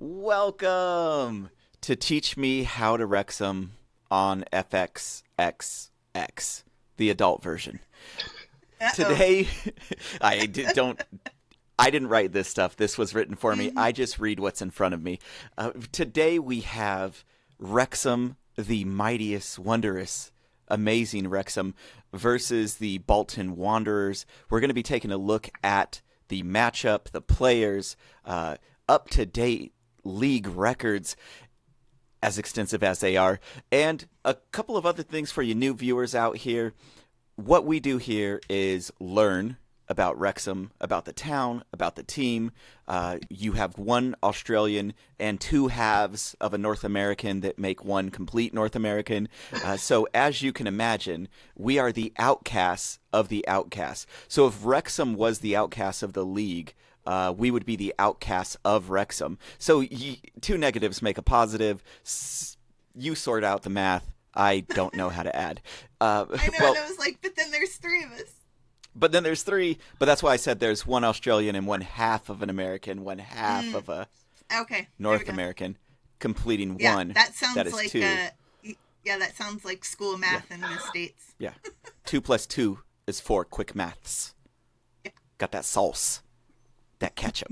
Welcome to Teach Me How to Wrexham on FXXX, the adult version. Today, I didn't write this stuff. This was written for me. I just read what's in front of me. Today we have Wrexham, the mightiest, wondrous, amazing Wrexham versus the Bolton Wanderers. We're going to be taking a look at the matchup, the players, up-to-date league records, as extensive as they are, and a couple of other things for you new viewers out here. What we do here is learn about Wrexham, about the town, about the team. You have one Australian and two halves of a North American that make one complete North American. So as you can imagine, we are the outcasts of the outcasts. So if Wrexham was the outcast of the league, we would be the outcasts of Wrexham. So two negatives make a positive. You sort out the math. I don't know how to add. I know, and I was like, but then there's three of us. But then there's three. But that's why I said there's one Australian and one half of an American, one half of a North American, completing one. That sounds that is like two. That sounds like school math in the States. Yeah. 2 + 2 is 4. Quick maths. Yeah. Got that sauce. That ketchup.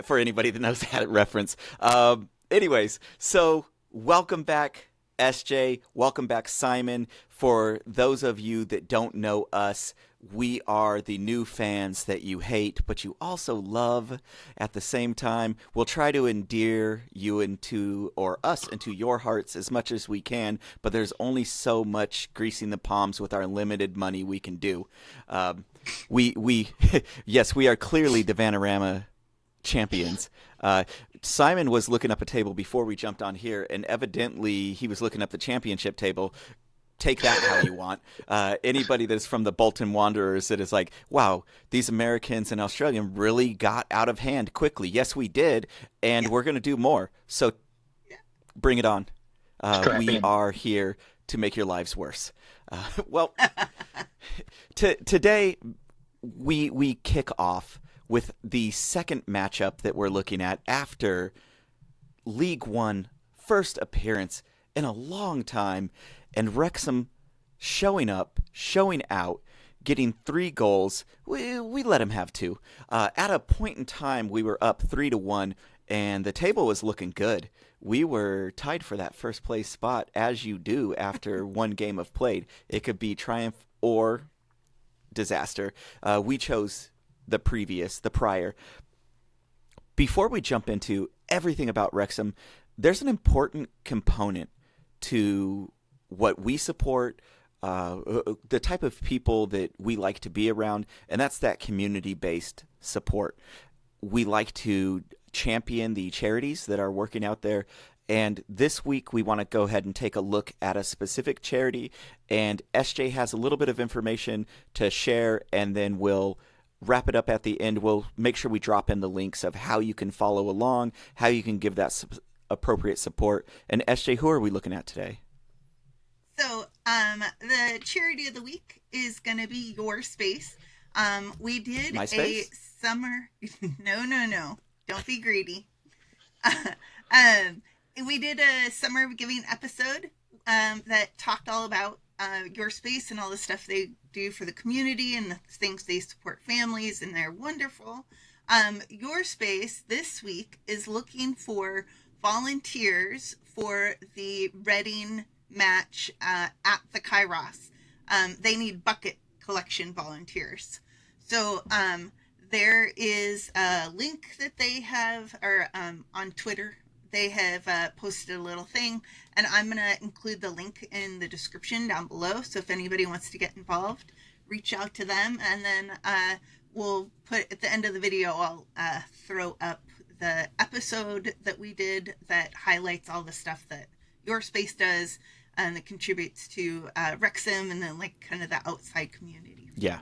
For anybody that knows that reference. Anyways, so welcome back, SJ. Welcome back, Simon. For those of you that don't know us, we are the new fans that you hate, but you also love at the same time. We'll try to endear you us into your hearts as much as we can, but there's only so much greasing the palms with our limited money we can do. Yes, we are clearly the Vanarama champions. Simon was looking up a table before we jumped on here, and evidently he was looking up the championship table. Take that how you want. Anybody that's from the Bolton Wanderers that is like, wow, these Americans and Australians really got out of hand quickly. Yes, we did, and we're going to do more. So bring it on. We are here to make your lives worse. Today we kick off with the second matchup that we're looking at after League One, first appearance in a long time, and Wrexham showing up, showing out, getting 3 goals. We let him have 2. At a point in time, we were up 3-1, and the table was looking good. We were tied for that first place spot, as you do after one game of played. It could be triumph or disaster. We chose the prior. Before we jump into everything about Wrexham, there's an important component to what we support, the type of people that we like to be around, and that's that community-based support. We like to champion the charities that are working out there, and this week we want to go ahead and take a look at a specific charity, and SJ has a little bit of information to share, and then we'll wrap it up at the end. We'll make sure we drop in the links of how you can follow along, how you can give that appropriate support. And SJ, who are we looking at today? So, the charity of the week is going to be YourSpace. We did MySpace? a summer... No. Don't be greedy. We did a summer giving episode that talked all about YourSpace and all the stuff they do for the community and the things they support families, and they're wonderful. YourSpace this week is looking for volunteers for the Reading match at the Kairos. They need bucket collection volunteers. So there is a link that they have, or on Twitter, they have posted a little thing, and I'm going to include the link in the description down below. So if anybody wants to get involved, reach out to them, and then we'll put at the end of the video, I'll throw up the episode that we did that highlights all the stuff that YourSpace does and that contributes to Wrexham and then like kind of the outside community. Yeah.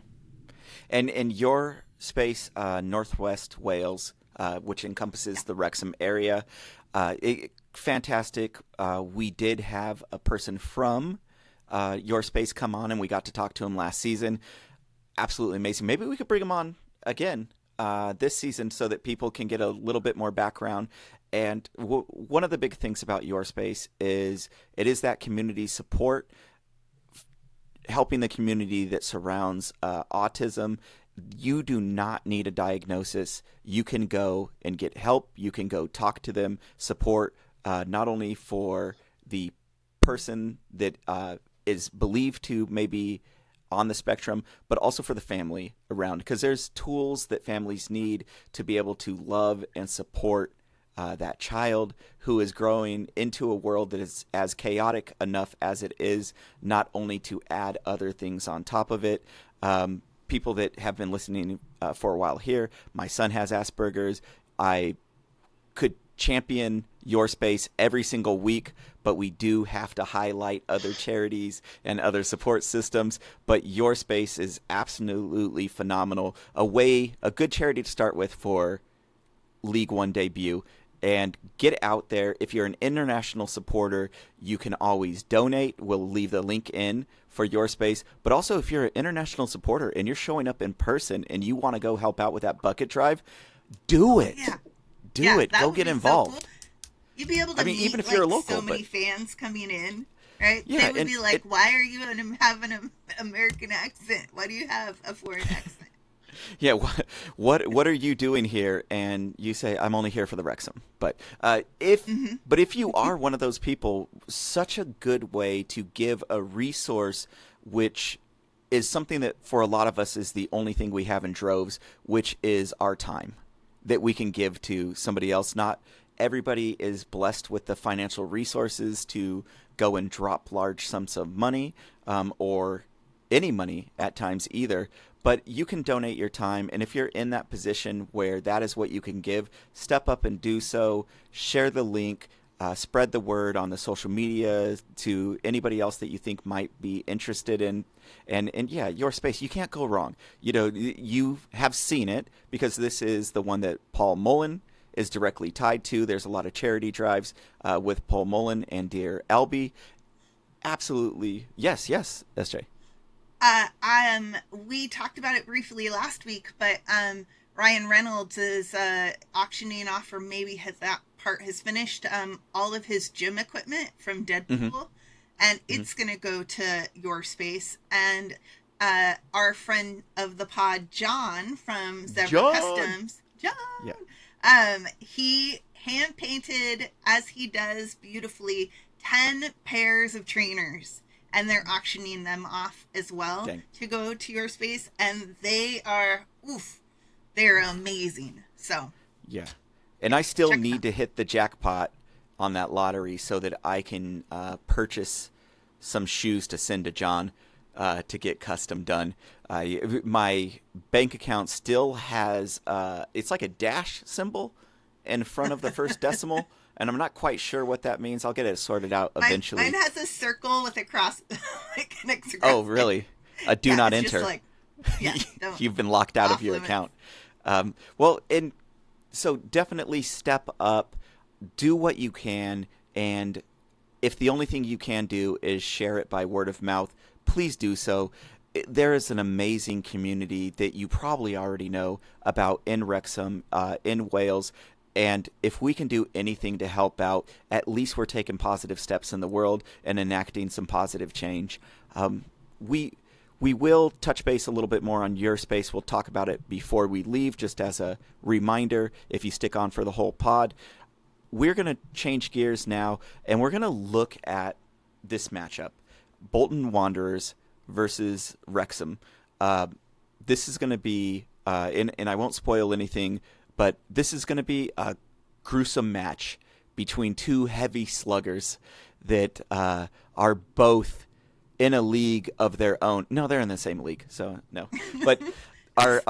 And YourSpace, Northwest Wales, which encompasses the Wrexham area. Fantastic. We did have a person from YourSpace come on, and we got to talk to him last season. Absolutely amazing. Maybe we could bring him on again this season so that people can get a little bit more background And one of the big things about YourSpace is it is that community support, helping the community that surrounds autism. You do not need a diagnosis. You can go and get help. You can go talk to them, support, not only for the person that is believed to maybe on the spectrum, but also for the family around, because there's tools that families need to be able to love and support that child who is growing into a world that is as chaotic enough as it is, not only to add other things on top of it. People that have been listening for a while here, my son has Asperger's. I could champion YourSpace every single week, but we do have to highlight other charities and other support systems. But YourSpace is absolutely phenomenal. A good charity to start with for League One debut. And get out there. If you're an international supporter, you can always donate. We'll leave the link in for YourSpace. But also, if you're an international supporter and you're showing up in person and you want to go help out with that bucket drive, do it. Yeah. Do it. Go get involved. So cool. You'd be able to meet even if you're a local, so many fans coming in, right? Yeah, they would be like, why are you having an American accent? Why do you have a foreign accent? Yeah, what are you doing here? And you say, I'm only here for the Wrexham. But if you are one of those people, such a good way to give a resource, which is something that for a lot of us is the only thing we have in droves, which is our time that we can give to somebody else. Not everybody is blessed with the financial resources to go and drop large sums of money or any money at times either. But you can donate your time, and if you're in that position where that is what you can give, step up and do so. Share the link, spread the word on the social media to anybody else that you think might be interested in. And yeah, YourSpace, you can't go wrong. You know, you have seen it because this is the one that Paul Mullen is directly tied to. There's a lot of charity drives with Paul Mullen and Dear Albie. Absolutely. Yes, SJ. We talked about it briefly last week, but Ryan Reynolds is auctioning off, or maybe that part has finished, all of his gym equipment from Deadpool, and it's going to go to YourSpace. And our friend of the pod, John from Zebra Customs, he hand painted, as he does beautifully, 10 pairs of trainers. And they're auctioning them off as well to go to YourSpace. And they're amazing. So. Yeah. And I still need to hit the jackpot on that lottery so that I can purchase some shoes to send to John to get custom done. My bank account still has, it's like a dash symbol in front of the first decimal. And I'm not quite sure what that means. I'll get it sorted out eventually. Mine has a circle with a cross. Oh, really? A do not enter. Just You've been locked out of your account. Well, and so definitely step up, do what you can, and if the only thing you can do is share it by word of mouth, please do so. There is an amazing community that you probably already know about in Wrexham, in Wales. And if we can do anything to help out, at least we're taking positive steps in the world and enacting some positive change. We will touch base a little bit more on YourSpace. We'll talk about it before we leave, just as a reminder, if you stick on for the whole pod. We're going to change gears now, and we're going to look at this matchup, Bolton Wanderers versus Wrexham. This is going to be, and I won't spoil anything, but this is going to be a gruesome match between two heavy sluggers that are both in a league of their own. No, they're in the same league, so no. But are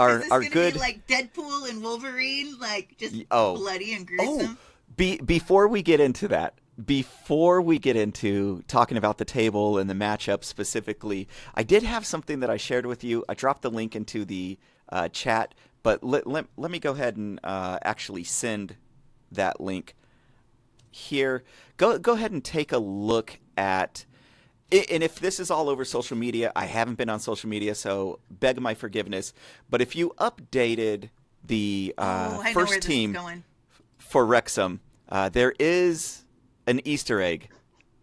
good. Be like Deadpool and Wolverine, like just bloody and gruesome. Before we get into that, before we get into talking about the table and the matchup specifically, I did have something that I shared with you. I dropped the link into the chat. But let me go ahead and actually send that link here. Go ahead and take a look at it. And if this is all over social media, I haven't been on social media, so beg my forgiveness. But if you updated the first team for Wrexham There is an Easter egg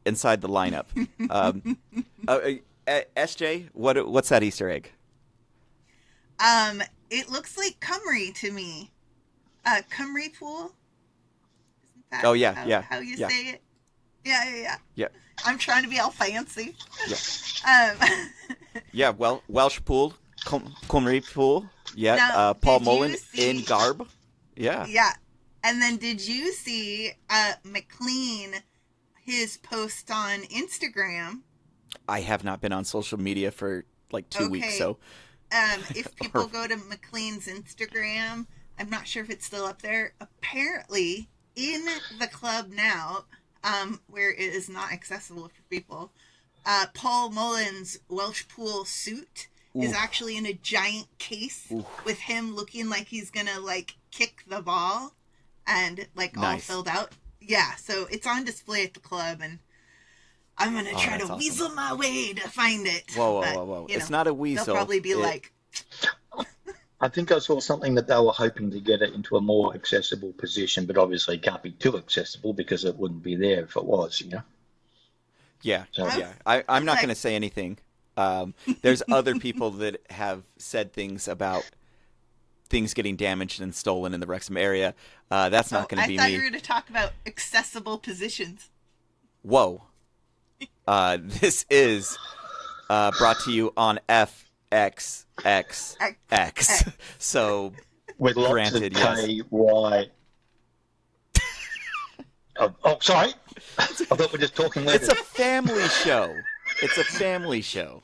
inside the lineup. SJ, what's that Easter egg? It looks like Cymru to me. Cymru pool. Isn't that how you say it? Yeah. I'm trying to be all fancy. Yeah. Well, Welsh pool, Cymru pool. Yeah. Now, Paul Mullen in garb. Yeah. Yeah. And then did you see McLean, his post on Instagram? I have not been on social media for like 2 weeks, so. If people go to McLean's Instagram, I'm not sure if it's still up there. Apparently, in the club now, where it is not accessible for people, Paul Mullen's Welsh pool suit is actually in a giant case with him looking like he's gonna like kick the ball and like all filled out. Yeah, so it's on display at the club, and I'm gonna try to weasel my way to find it. Whoa! It's not a weasel. They'll probably be like. I think I saw something that they were hoping to get it into a more accessible position, but obviously it can't be too accessible because it wouldn't be there if it was, you know? Yeah. I'm not going to say anything. There's other people that have said things about things getting damaged and stolen in the Wrexham area. That's not going to be me. I thought you were going to talk about accessible positions. Whoa. This is brought to you on FXXX. So, with lots granted, of yes. KY. Oh, sorry. I thought we were just talking later. It's a family show. It's a family show.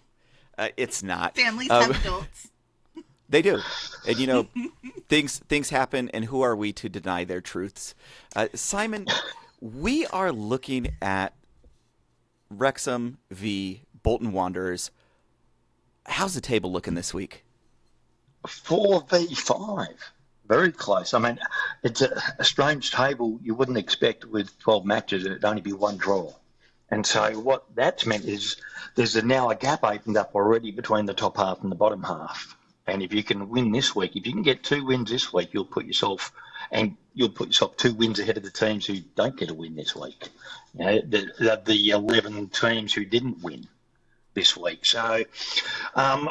It's not. Families have adults. They do. And, you know, things happen, and who are we to deny their truths? Simon, we are looking at Wrexham v. Bolton Wanderers. How's the table looking this week? 4v5. Very close. I mean, it's a strange table you wouldn't expect with 12 matches. It'd only be one draw. And so what that's meant is there's now a gap opened up already between the top half and the bottom half. And if you can win this week, if you can get 2 wins this week, you'll put yourself 2 wins ahead of the teams who don't get a win this week. You know, the 11 teams who didn't win this week. So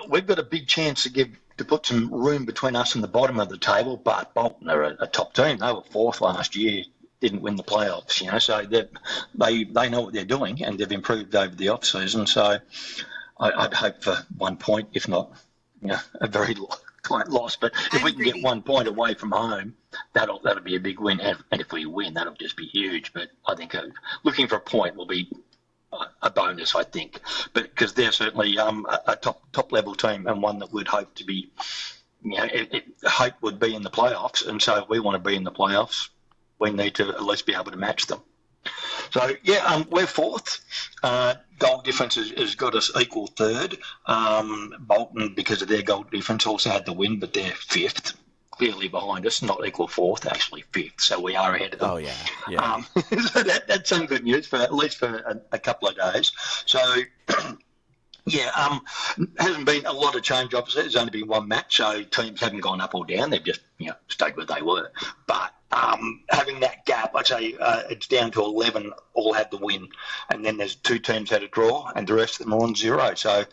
we've got a big chance to put some room between us and the bottom of the table, but Bolton are a top team. They were 4th last year, didn't win the playoffs, you know, so they know what they're doing, and they've improved over the off-season. So I'd hope for 1 point, if not, you know, a very tight loss. But if we can get 1 point away from home, that'll be a big win. And if we win, that'll just be huge. But I think looking for a point will be a bonus, I think, but because they're certainly a top level team, and one that we'd hope to be, you know, hope would be in the playoffs. And so if we want to be in the playoffs, we need to at least be able to match them. So yeah, we're 4th. Goal difference has got us equal 3rd. Bolton, because of their goal difference, also had the win, but they're 5th. Clearly behind us, not equal 4th, actually 5th, so we are ahead of them. Oh, yeah. So that's some good news, at least for a couple of days. So, yeah, hasn't been a lot of change, obviously. There's only been one match, so teams haven't gone up or down. They've just, you know, stayed where they were. But having that gap, I'd say it's down to 11, all had the win. And then there's 2 teams had a draw, and the rest of them are on 0. So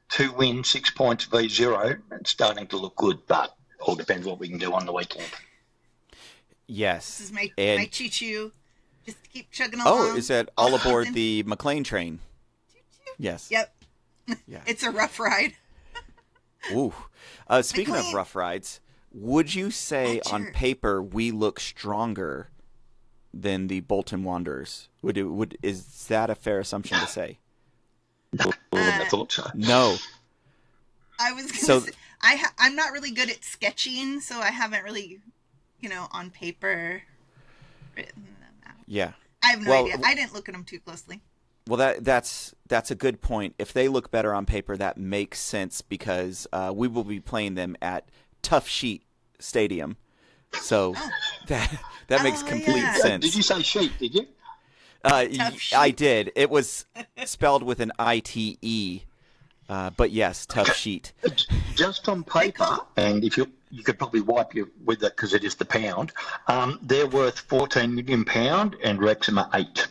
2 wins, 6 points v 0. It's starting to look good, but all depends what we can do on the weekend. Yes. This is my choo-choo. Just keep chugging along. Oh, is that all aboard the McLean train? Choo-choo. Yes. Yep. Yeah. It's a rough ride. Ooh. Speaking of rough rides, would you say on paper we look stronger than the Bolton Wanderers? Is that a fair assumption to say? I thought so. No. I was going to say, I'm not really good at sketching, so I haven't really, you know, on paper written them out. Yeah. I have no idea. I didn't look at them too closely. Well, that's a good point. If they look better on paper, that makes sense because we will be playing them at ToughSheet Stadium. So that makes complete sense. Did you say sheet, did you? I did. It was spelled with an ITE. But yes, ToughSheet. Just on paper, and if you you could probably wipe you with it because it is the pound. They're worth £14 million and Wrexham are 8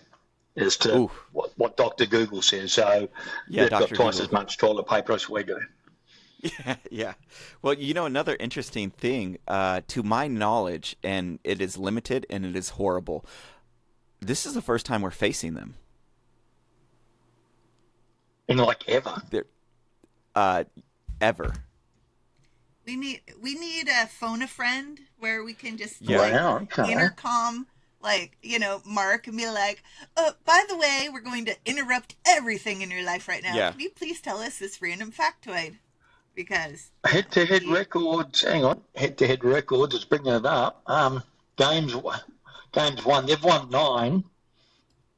as to what Dr. Google says. So Yeah, they've Dr. got twice Google. as much toilet paper as we do. Yeah. Well, another interesting thing, to my knowledge, and it is limited and it is horrible, this is the first time we're facing them. In like ever. Ever. We need a phone a friend where we can just intercom Mark and be like, oh, by the way, we're going to interrupt everything in your life right now. Yeah. Can you please tell us this random factoid? Because head-to-head records. Hang on, head-to-head records. It's bringing it up. Games won. They've won 9.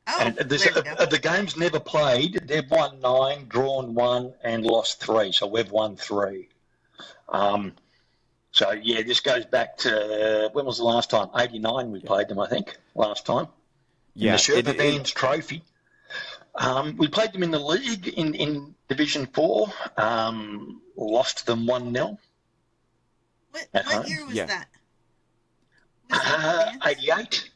Oh, and the games never played. They've won 9, drawn 1, and lost 3. So we've won 3. So yeah, this goes back to when was the last time? 89 we played them, I think. Last time. Yeah. In the Sherpa Vans Trophy. We played them in the league in Division 4. Lost them 1-0. What year was that? 88.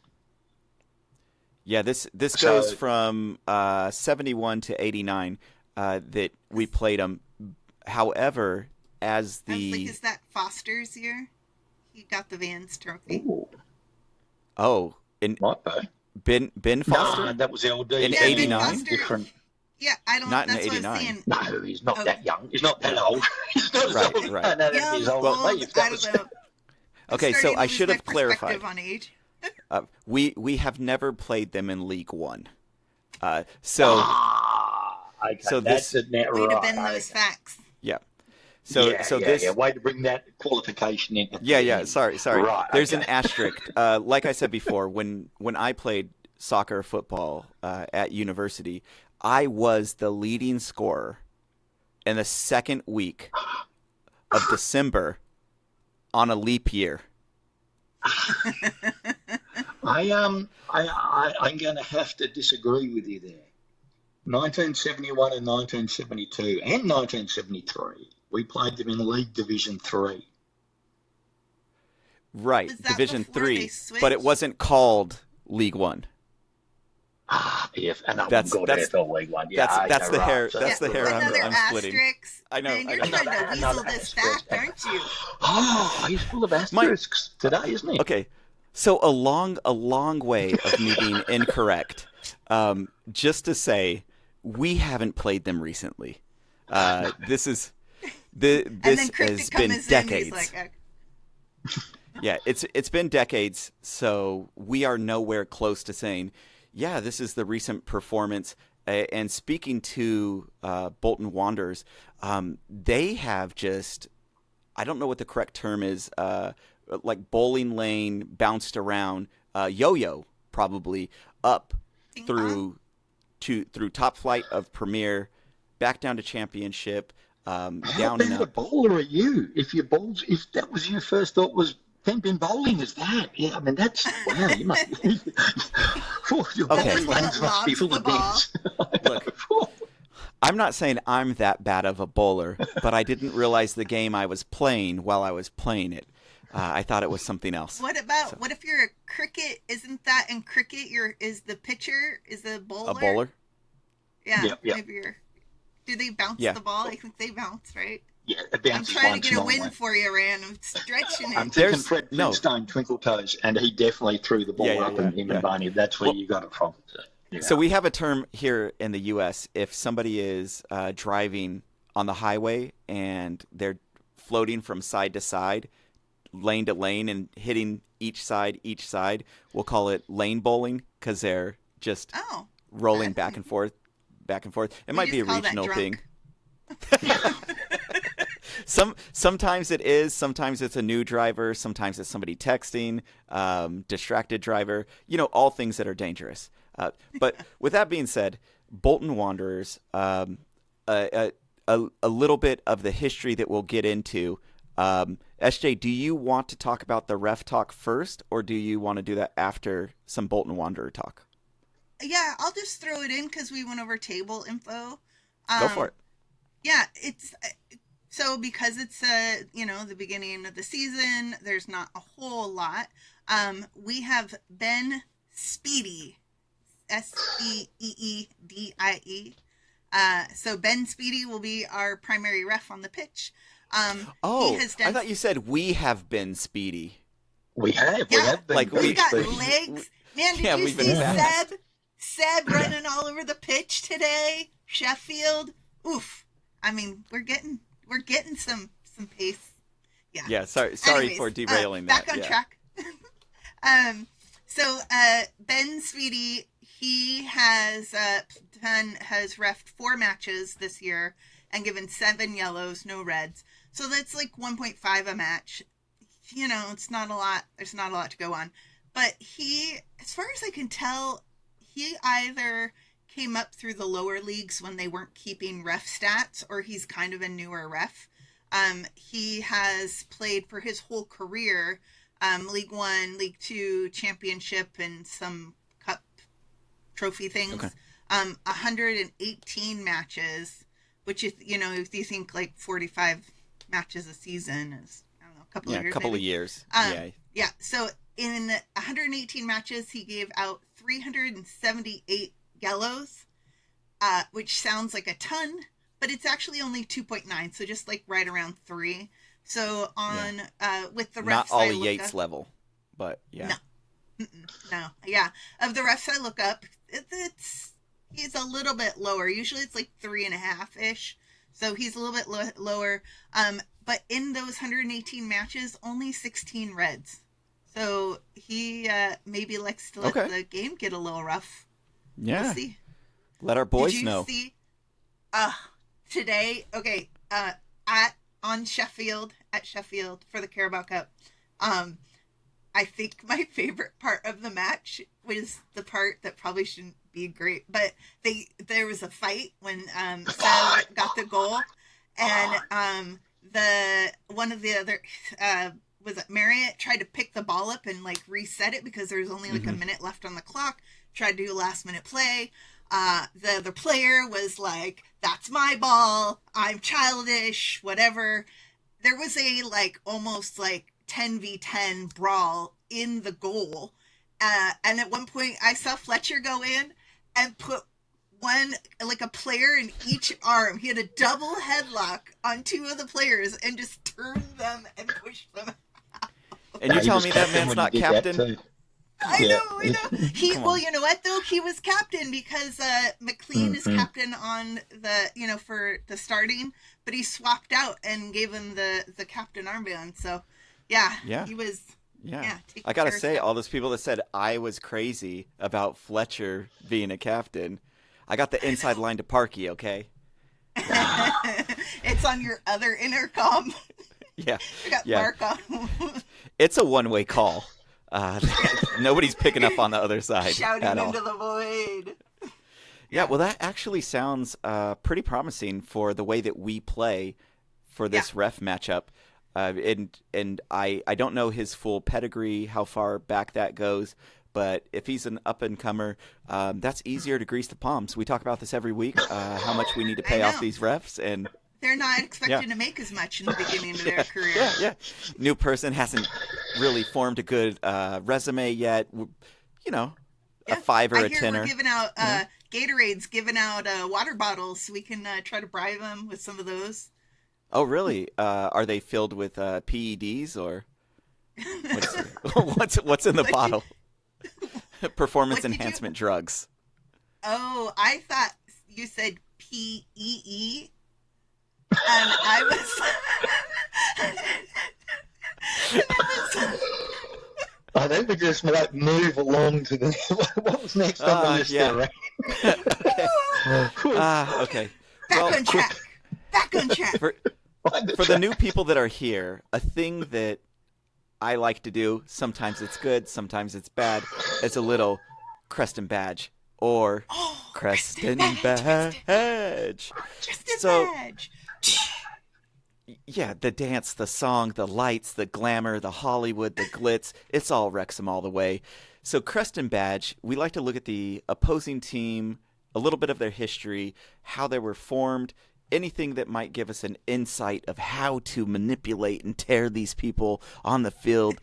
Yeah, this goes from 71 to 89 that we played them. However, as the is that Foster's year? He got the Vans Trophy. Ooh. Might be. Ben Foster? No, that was LD. In 89? Different. Yeah, I don't. Not that's in 89. What I'm saying. No, he's not that young. He's not that old. He's not as old. Right. No, he's older than me. If that I was... don't know. Okay, so I should have clarified. clarified. On age. We have never played them in League One. Okay, so that's this it now. Way to Right, bend those facts. Yeah. So this way to bring that qualification in. Yeah. Sorry. Right, There's an asterisk. Like I said before, when I played soccer, football at university, I was the leading scorer in the second week of December on a leap year. I'm going to have to disagree with you there. 1971 and 1972 and 1973, we played them in League Division 3. Right, Division 3, but it wasn't called League One. Yes, and that's AFL League One. Yeah, that's the hair. So that's the hair I'm splitting. Asterisks. I know. Man, you're trying to weasel this fact, aren't you? Oh, he's full of asterisks today, isn't he? Okay, so a long way of me being incorrect. Just to say, we haven't played them recently. This has been decades. Yeah, it's been decades, so we are nowhere close to saying, yeah, this is the recent performance. And speaking to Bolton Wanderers, they have just, I don't know what the correct term is, like bowling lane, bounced around, yo-yo probably, up through top flight of Premier, back down to Championship, down How and bad a up. bowler are you? If that was your first thought was ten-pin bowling, is that? Yeah, I mean that's wow. You must. Your bowling lanes must be full of dents. Look, I'm not saying I'm that bad of a bowler, but I didn't realize the game I was playing while I was playing it. I thought it was something else. What if you're a cricket? Isn't that in cricket? Is the pitcher is the bowler? A bowler? Yeah. Yep. Maybe do they bounce the ball? I think they bounce, right? Yeah, it bounces. I'm trying to get a once win for you, Rand. I'm stretching it. I'm thinking Fred Flintstone, Twinkle Toes, and he definitely threw the ball up and him and Barney. That's where you got it from. So we have a term here in the U.S. If somebody is driving on the highway and they're floating from side to side, lane to lane, and hitting each side, we'll call it lane bowling because they're just rolling back and forth. It might be a regional thing. Sometimes it is. Sometimes it's a new driver. Sometimes it's somebody texting, distracted driver. All things that are dangerous. But with that being said, Bolton Wanderers, a little bit of the history that we'll get into. SJ, do you want to talk about the ref talk first, or do you want to do that after some Bolton Wanderer talk? Yeah, I'll just throw it in because we went over table info. Go for it. Yeah, it's So because it's the beginning of the season, there's not a whole lot. We have Ben Speedy, Speeedie. So Ben Speedy will be our primary ref on the pitch. I thought you said we have been Speedy. We have been. Like we got Speedy. legs. Man, did you see Seb running all over the pitch today? Sheffield. Oof. I mean, we're getting some pace. Yeah. Yeah. Sorry Anyways, for derailing that. Back on track. So Ben Speedy, he has reffed 4 matches this year and given 7 yellows, no reds. So that's like 1.5 a match. It's not a lot. There's not a lot to go on. But he, as far as I can tell, he either came up through the lower leagues when they weren't keeping ref stats, or he's kind of a newer ref. He has played for his whole career, League One, League Two, Championship, and some cup trophy things. Okay. 118 matches, which is, if you think like 45 matches a season is, I don't know, a couple of years. Yeah, a couple maybe. of years. Yeah. So in 118 matches, he gave out 378 yellows, which sounds like a ton, but it's actually only 2.9, so just like right around 3. So on with the refs, not Ollie I look Yates up, level, but yeah. No, yeah. Of the refs I look up, he's a little bit lower. Usually it's like 3.5 ish, so he's a little bit lower. But in those 118 matches, only 16 reds. So he maybe likes to let the game get a little rough. Yeah. We'll see. Let our boys Did you know. see today? Okay, at Sheffield for the Carabao Cup. I think my favorite part of the match was the part that probably shouldn't be great, but there was a fight when Sal got the goal, and one of the other was it Marriott tried to pick the ball up and like reset it because there was only like a minute left on the clock. Tried to do a last minute play. The other player was like, "That's my ball. I'm childish. Whatever." There was a like almost like 10v10 brawl in the goal, and at one point I saw Fletcher go in and put a player in each arm. He had a double headlock on 2 of the players and just turned them and pushed them out. And you telling me that man's not captain? I know. Well, you know what though? He was captain because McLean is captain on the for the starting, but he swapped out and gave him the captain armband. So he was. Yeah, I gotta say, all those people that said I was crazy about Fletcher being a captain, I got the inside line to Parky. Okay. It's on your other intercom. Yeah. You got Mark on. It's a one-way call. Nobody's picking up on the other side. Shouting into the void. Yeah, well, that actually sounds pretty promising for the way that we play for this ref matchup. And I don't know his full pedigree, how far back that goes, but if he's an up-and-comer, that's easier to grease the palms. We talk about this every week, how much we need to pay off these refs, and they're not expected to make as much in the beginning of their career. Yeah. New person hasn't really formed a good resume yet. A 5 or a 10. We're giving out Gatorade's giving out water bottles, so we can try to bribe them with some of those. Oh, really? Are they filled with PEDs or what's in the bottle? Performance enhancement drugs. Oh, I thought you said PEE. And I I think we just might move along to the what was next on the list there, right? Okay. Back on track. For the new people that are here, a thing that I like to do, sometimes it's good, sometimes it's bad, it's a little Crest and Badge. Or Crest and Badge. Badge. Yeah, the dance, the song, the lights, the glamour, the Hollywood, the glitz, it's all Wrexham all the way. So Crest and Badge, we like to look at the opposing team, a little bit of their history, how they were formed, anything that might give us an insight of how to manipulate and tear these people on the field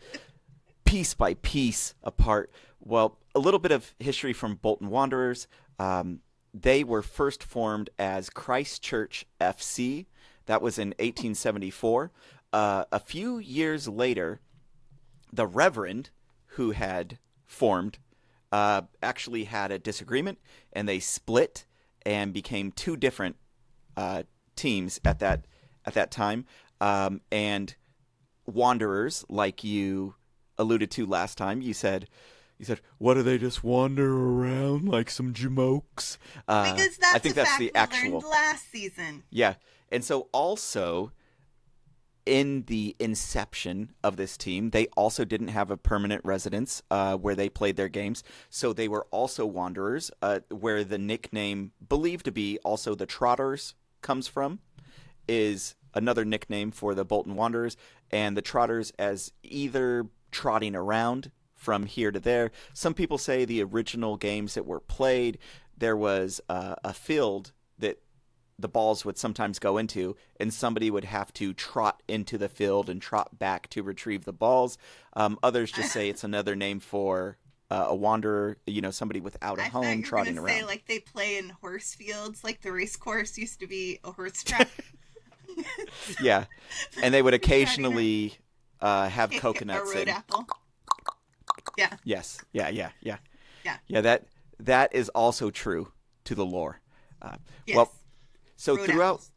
piece by piece apart. Well, a little bit of history from Bolton Wanderers. They were first formed as Christchurch FC. That was in 1874. A few years later, the Reverend, who had formed, actually had a disagreement, and they split and became two different teams at that time. And Wanderers, like you alluded to last time, you said, what do they just wander around like some jamokes? Because that's I think that's the actual learned last season. Yeah, and so also in the inception of this team, they also didn't have a permanent residence where they played their games, so they were also Wanderers, where the nickname, believed to be also the Trotters, comes from, is another nickname for the Bolton Wanderers, and the Trotters as either trotting around from here to there. Some people say the original games that were played, there was a field that the balls would sometimes go into, and somebody would have to trot into the field and trot back to retrieve the balls. Others just say it's another name for a wanderer, somebody without a home trotting around. Say, like, they play in horse fields, like the race course used to be a horse track. Yeah, and they would occasionally have coconuts. A road apple. Yeah. Yes. Yeah. That is also true to the lore. Yes. Well, so road throughout.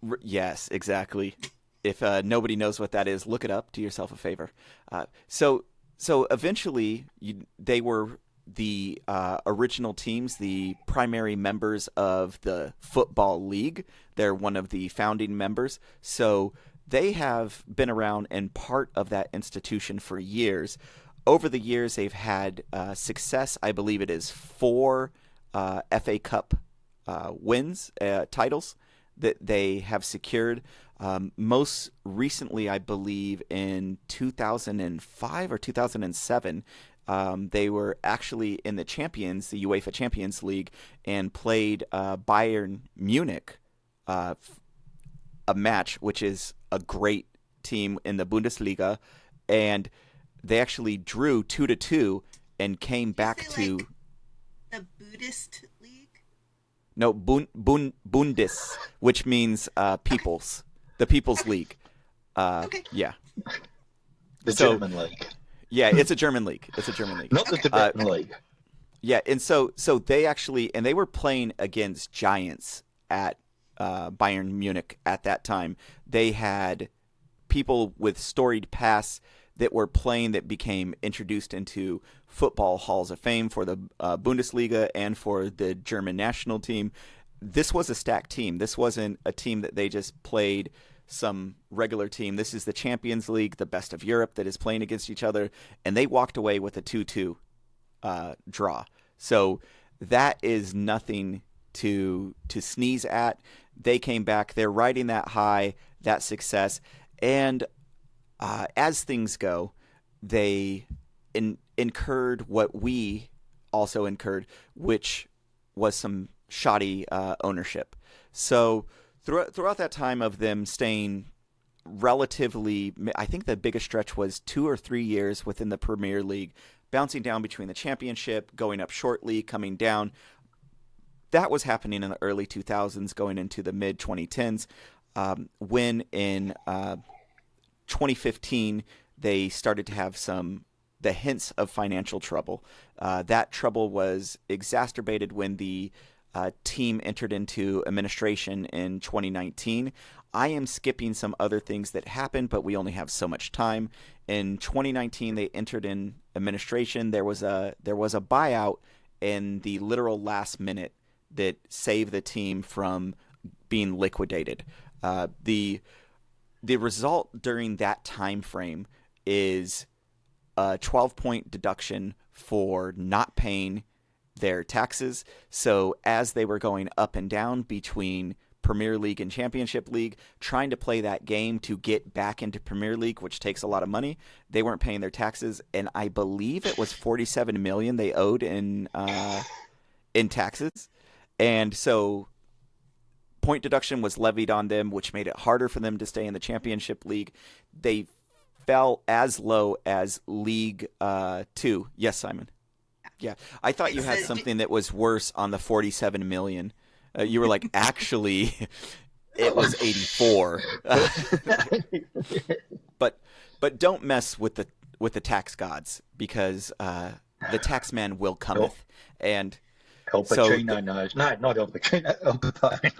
Apples. Yes, exactly. If nobody knows what that is, look it up. Do yourself a favor. So eventually, they were the original teams, the primary members of the Football League. They're one of the founding members. So they have been around and part of that institution for years. Over the years, they've had success. I believe it is 4 FA Cup wins, titles that they have secured. Most recently, I believe in 2005 or 2007, they were actually in the UEFA Champions League, and played Bayern Munich, a match, which is a great team in the Bundesliga, and they actually drew 2-2 and came back to like the Buddhist League. No, Bundes, which means peoples, the People's League. Okay. Yeah. The German league. Yeah, it's a German league. Not the Tibetan league. Yeah, and so they actually, and they were playing against giants at Bayern Munich at that time. They had people with storied pasts that were playing, that became introduced into football halls of fame for the Bundesliga and for the German national team. This was a stacked team. This wasn't a team that they just played some regular team. This is the Champions League, the best of Europe, that is playing against each other, and they walked away with a 2-2 draw. So that is nothing to sneeze at. They came back. They're riding that high, that success, and as things go, they incurred what we also incurred, which was some shoddy ownership. So throughout that time of them staying relatively, I think the biggest stretch was 2 or 3 years within the Premier League, bouncing down between the Championship, going up shortly, coming down. That was happening in the early 2000s, going into the mid-2010s, when in 2015 they started to have the hints of financial trouble. That trouble was exacerbated when the team entered into administration in 2019. I am skipping some other things that happened, but we only have so much time. In 2019, they entered in administration. There was a buyout in the literal last minute that saved the team from being liquidated. The result during that time frame is a 12-point deduction for not paying their taxes. So as they were going up and down between Premier League and Championship League, trying to play that game to get back into Premier League, which takes a lot of money, they weren't paying their taxes, and I believe it was $47 million they owed in taxes. And so point deduction was levied on them, which made it harder for them to stay in the Championship League. They fell as low as League 2. Yes, Simon. Yeah, I thought you had something that was worse on the 47 million. You were like, actually, it was 84. But don't mess with the tax gods, because the tax man will cometh. And Al Pacino knows. No, not Al Pacino. Al Capone.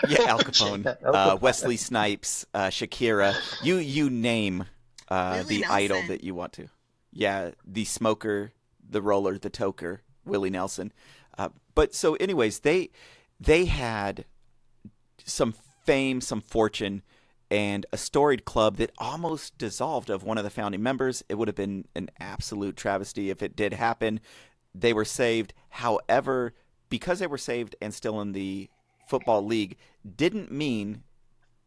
Yeah, Al Capone. Wesley Snipes, Shakira. You name the idol that you want to. Yeah, the smoker, the roller, the toker, Willie Nelson. But so anyways, they had some fame, some fortune, and a storied club that almost dissolved of one of the founding members. It would have been an absolute travesty if it did happen. They were saved. However, because they were saved and still in the Football League, didn't mean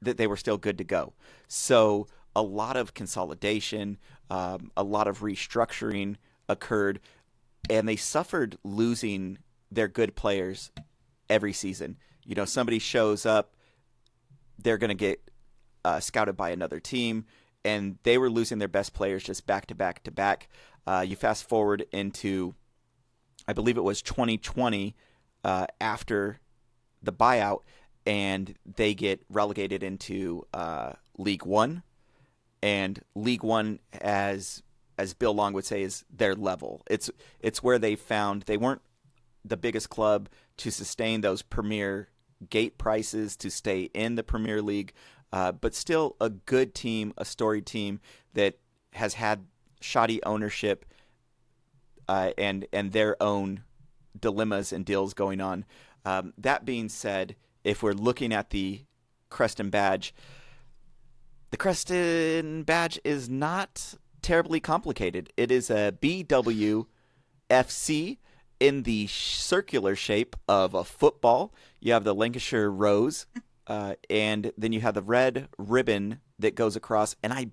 that they were still good to go. So a lot of consolidation, a lot of restructuring occurred, and they suffered losing their good players every season. You know, somebody shows up, they're going to get scouted by another team, and they were losing their best players just back to back to back. You fast forward into, I believe it was 2020, after the buyout, and they get relegated into League One. And League One, as Bill Long would say, is their level. It's where they found they weren't the biggest club to sustain those premier gate prices to stay in the Premier League, but still a good team, a storied team that has had shoddy ownership and their own dilemmas and deals going on. That being said, if we're looking at the Crest and Badge, the Crest and Badge is not terribly complicated. It is a BWFC in the circular shape of a football. You have the Lancashire Rose, and then you have the red ribbon that goes across, and I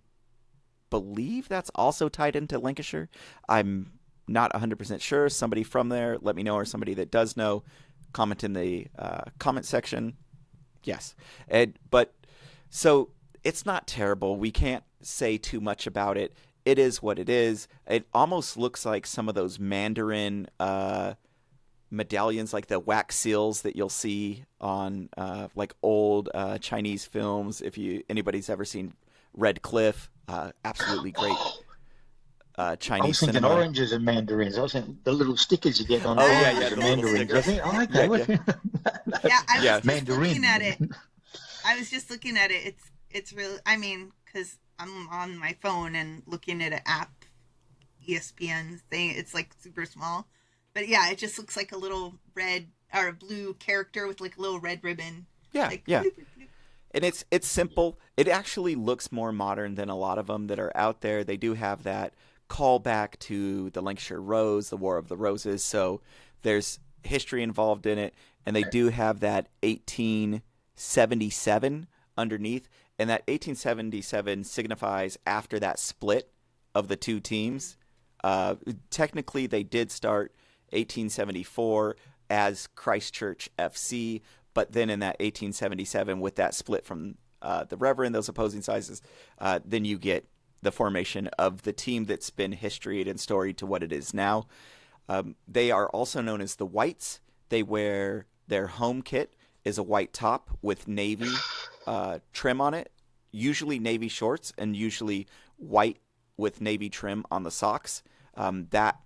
believe that's also tied into Lancashire. I'm not 100% sure. Somebody from there, let me know, or somebody that does know, comment in the comment section. Yes. But so it's not terrible. We can't say too much about it. It is what it is. It almost looks like some of those Mandarin medallions, like the wax seals that you'll see on like old Chinese films. If anybody's ever seen Red Cliff, absolutely great Chinese I was thinking cinema. oranges and mandarins. I was thinking the little stickers you get on Oh, oranges yeah, and the little mandarins. I stickers. think, oh, okay. Yeah, I was Yeah. just Mandarin. looking at it. I was just looking at it. It's really, I mean, because I'm on my phone and looking at an app, ESPN thing. It's like super small, but yeah, it just looks like a little red or a blue character with like a little red ribbon. Yeah, Like, yeah. bloop, bloop, bloop. And it's simple. It actually looks more modern than a lot of them that are out there. They do have that callback to the Lancashire Rose, the War of the Roses. So there's history involved in it, and they do have that 1877 underneath, and that 1877 signifies after that split of the two teams. Technically, they did start 1874 as Christchurch FC, but then in that 1877, with that split from the Reverend, those opposing sizes, then you get the formation of the team that's been historied and storied to what it is now. They are also known as the Whites. They wear their home kit is a white top with navy trim on it, usually navy shorts, and usually white with navy trim on the socks. That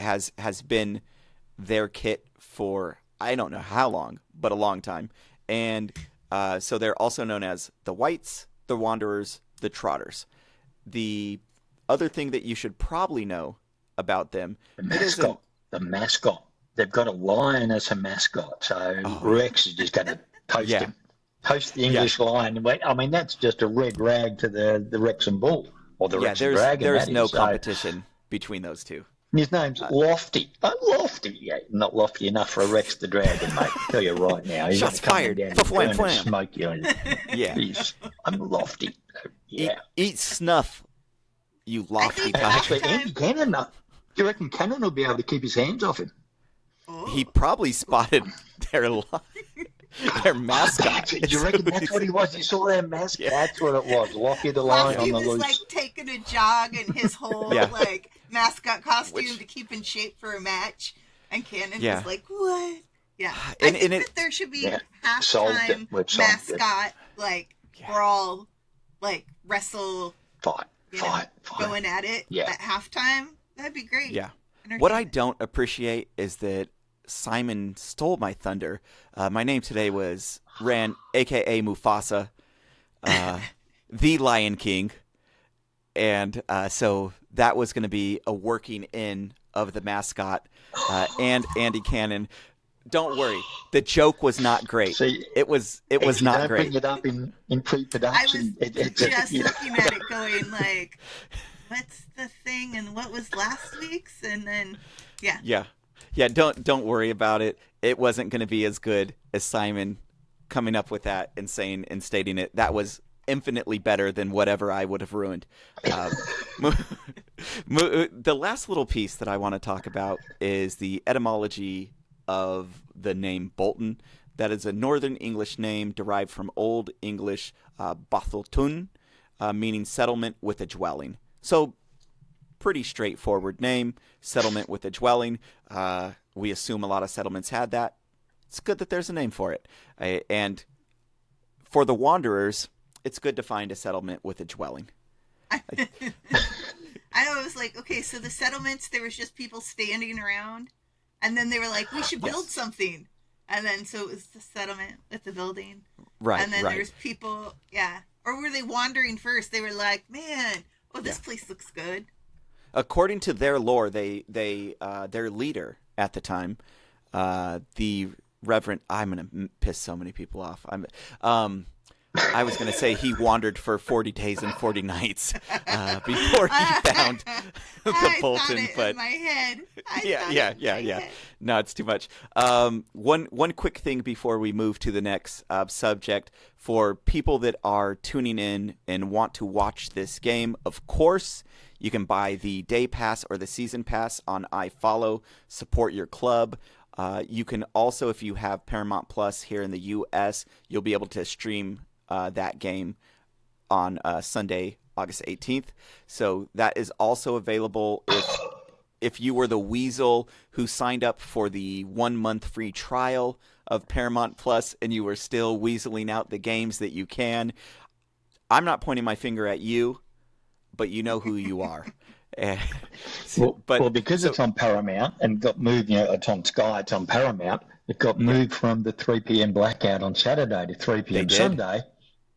has been their kit for I don't know how long, but a long time. And so they're also known as the Whites, the Wanderers, the Trotters. The other thing that you should probably know about them, The mascot. The mascot. They've got a lion as a mascot. So Rex is just going to toast him. Toast the English lion. I mean, that's just a red rag to the Wrexham Bull or the Wrexham Dragon. There's no So competition between those two. his name's Lofty. Lofty. Yeah, not lofty enough for a Rex the Dragon, mate. I tell you right now. He's Shots gonna come fired. down and Flam, burn flam. and smoke you. Yeah. I'm Lofty. Yeah. Eat snuff, you lofty think guy. Actually, Andy Cannon, do you reckon Cannon will be able to keep his hands off him? Oh. He probably spotted their line. Their mascot. You reckon that's what he was? You saw their mascot? Yeah. That's what it was. Lockie the Lion on He the was loose. like taking a jog in his whole like mascot costume to keep in shape for a match, and Cannon was like, "What?" Yeah, I think that there should be halftime mascot like brawl, like wrestle, fight, going at it at halftime. That'd be great. Yeah. What I don't appreciate is that Simon stole my thunder. My name today was Ran, a.k.a. Mufasa, the Lion King. And so that was going to be a working in of the mascot and Andy Cannon. Don't worry. The joke was not great. See, it was not great. Bring it up in pre-production. I was just looking at it going like, what's the thing and what was last week's? And then, Yeah, don't worry about it. It wasn't going to be as good as Simon coming up with that and stating it. That was infinitely better than whatever I would have ruined. The last little piece that I want to talk about is the etymology of the name Bolton. That is a Northern English name derived from Old English Batheltun, meaning settlement with a dwelling. So pretty straightforward name, settlement with a dwelling. We assume a lot of settlements had that. It's good that there's a name for it. And for the Wanderers, it's good to find a settlement with a dwelling. I was like, okay, so the settlements, there was just people standing around, and then they were like, we should build something. And then, so it was the settlement with the building. Right, and then there's people, Or were they wandering first? They were like, man, this place looks good. According to their lore, their leader at the time, the Reverend, I'm going to piss so many people off. I was going to say he wandered for 40 days and 40 nights before he found the Bolton. But in my head. Yeah. No, it's too much. One quick thing before we move to the next subject. For people that are tuning in and want to watch this game, of course, you can buy the day pass or the season pass on iFollow. Support your club. You can also, if you have Paramount Plus here in the U.S., you'll be able to stream that game on Sunday, August 18th. So that is also available if you were the weasel who signed up for the 1 month free trial of Paramount Plus and you were still weaseling out the games that you can. I'm not pointing my finger at you, but you know who you are. Because it's on Paramount and got moved, it's on Sky, it's on Paramount, it got moved from the 3 p.m. blackout on Saturday to 3 p.m. Sunday,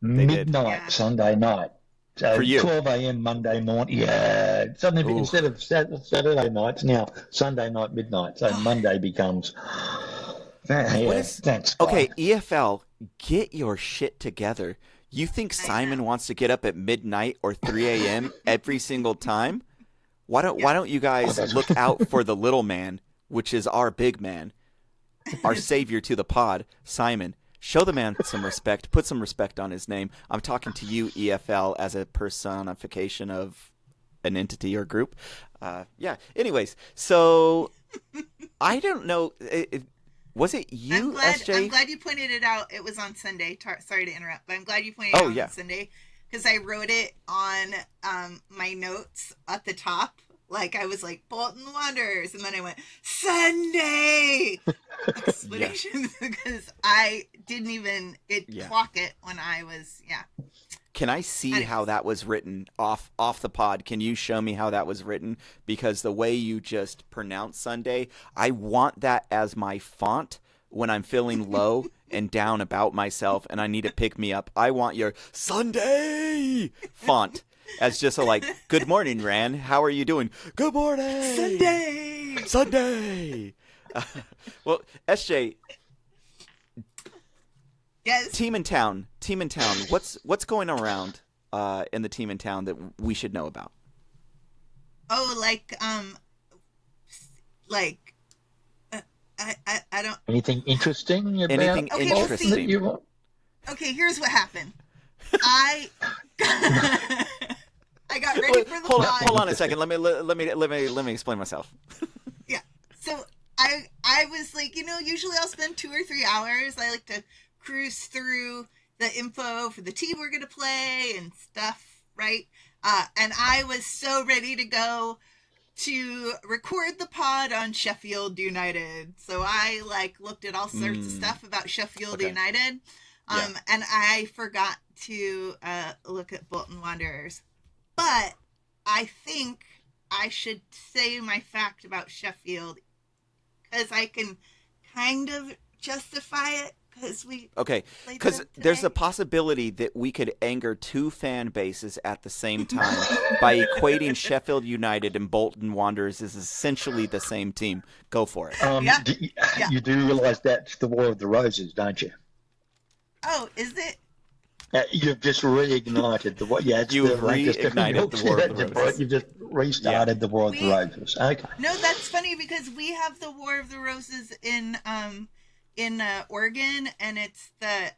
midnight Sunday night. So for you. 12 a.m. Monday morning. Yeah. Suddenly, instead of Saturday nights, now Sunday night, midnight. So Monday becomes... That's okay, EFL, get your shit together. You think Simon wants to get up at midnight or 3 a.m. every single time? Why don't you guys look out for the little man, which is our big man, our savior to the pod, Simon. Show the man some respect. Put some respect on his name. I'm talking to you, EFL, as a personification of an entity or group. Anyways, so I don't know. Was it you, SJ? I'm glad you pointed it out. It was on Sunday. Sorry to interrupt, but I'm glad you pointed it out on Sunday because I wrote it on my notes at the top. Like, I was like, Bolton Wanderers, and then I went, Sunday! Explanations, because I didn't even clock it when I was, Can I see how that was written off the pod? Can you show me how that was written? Because the way you just pronounce Sunday, I want that as my font when I'm feeling low and down about myself and I need to pick me up. I want your Sunday font. As just good morning, Ran. How are you doing? Good morning. Sunday. Well, SJ. Yes. Team in town. What's going around in the team in town that we should know about? Oh, I don't. Anything interesting? Anything interesting? You want? Okay, here's what happened. I got ready for the pod. Hold on a second. Let me explain myself. Yeah. So I was like, usually I'll spend 2 or 3 hours. I like to cruise through the info for the team we're going to play and stuff, right? And I was so ready to go to record the pod on Sheffield United. So I looked at all sorts of stuff about Sheffield United. And I forgot to look at Bolton Wanderers. But I think I should say my fact about Sheffield because I can kind of justify it because there's a possibility that we could anger two fan bases at the same time by equating Sheffield United and Bolton Wanderers as essentially the same team. Go for it. You do realise that's the War of the Roses, don't you? Oh, is it? You've just reignited the war. Yeah, you've reignited the War of the Roses. You've just restarted the War of the Roses. Okay. No, that's funny because we have the War of the Roses in Oregon, and it's the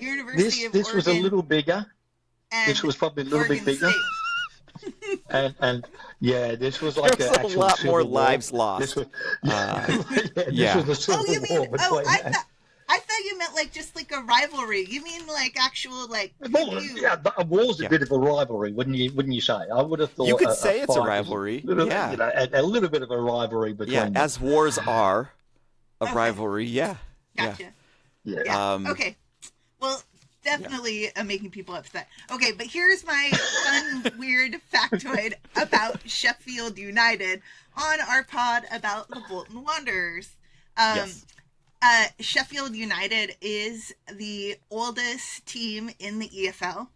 University of Oregon. This was a little bigger. This was probably a little bit bigger. and this was like there was a lot more lives lost. This was, this was the Civil War between. I thought you meant just a rivalry. You mean actual a war's a bit of a rivalry, wouldn't you say? I would have thought you could say it's a rivalry. A little bit of a rivalry between them. As wars are a rivalry. Yeah. Gotcha. Yeah. Okay. Well, definitely making people upset. Okay, but here's my fun, weird factoid about Sheffield United on our pod about the Bolton Wanderers. Sheffield United is the oldest team in the EFL.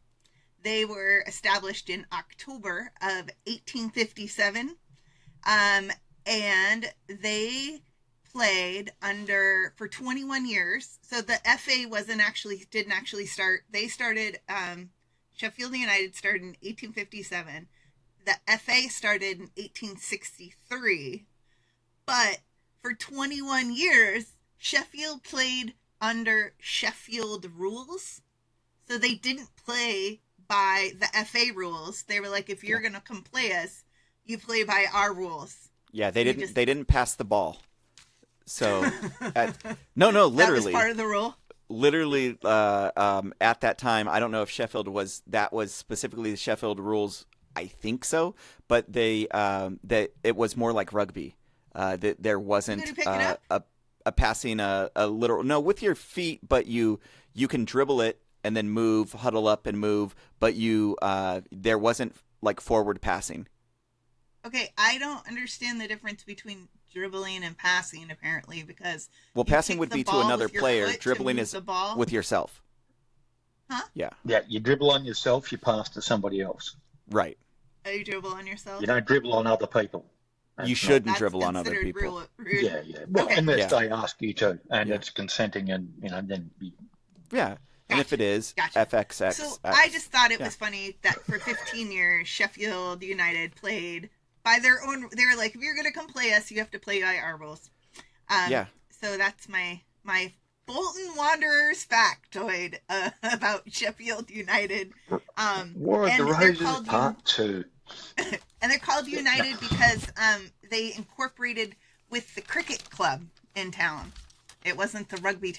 They were established in October of 1857, and they played for 21 years. So the FA didn't actually start. They started. Sheffield United started in 1857. The FA started in 1863, but for 21 years. Sheffield played under Sheffield Rules, so they didn't play by the FA rules. They were like, if you're gonna come play us, you play by our ruals. Yeah, they didn't pass the ball. So, literally, that was part of the rule. Literally, at that time, I don't know if that was specifically the Sheffield Rules. I think so, but that it was more like rugby. That there wasn't a passing a literal with your feet, but you can dribble it and then move, huddle up and move, but there wasn't forward passing. Okay, I don't understand the difference between dribbling and passing apparently because passing would be to another player, dribbling is with yourself. Huh? Yeah, you dribble on yourself, you pass to somebody else. Right. Oh, you dribble on yourself? You don't dribble on other people. You shouldn't dribble on other people. Rude. Yeah. Well, unless they ask you to, and it's consenting, and then. Yeah, and if it is, FXX. So I just thought it was funny that for 15 years, Sheffield United played by their own. They were like, if you're gonna come play us, you have to play by our rules. So that's my Bolton Wanderers factoid about Sheffield United. War of the Roses Part 2. And they're called United because they incorporated with the cricket club in town. It wasn't the rugby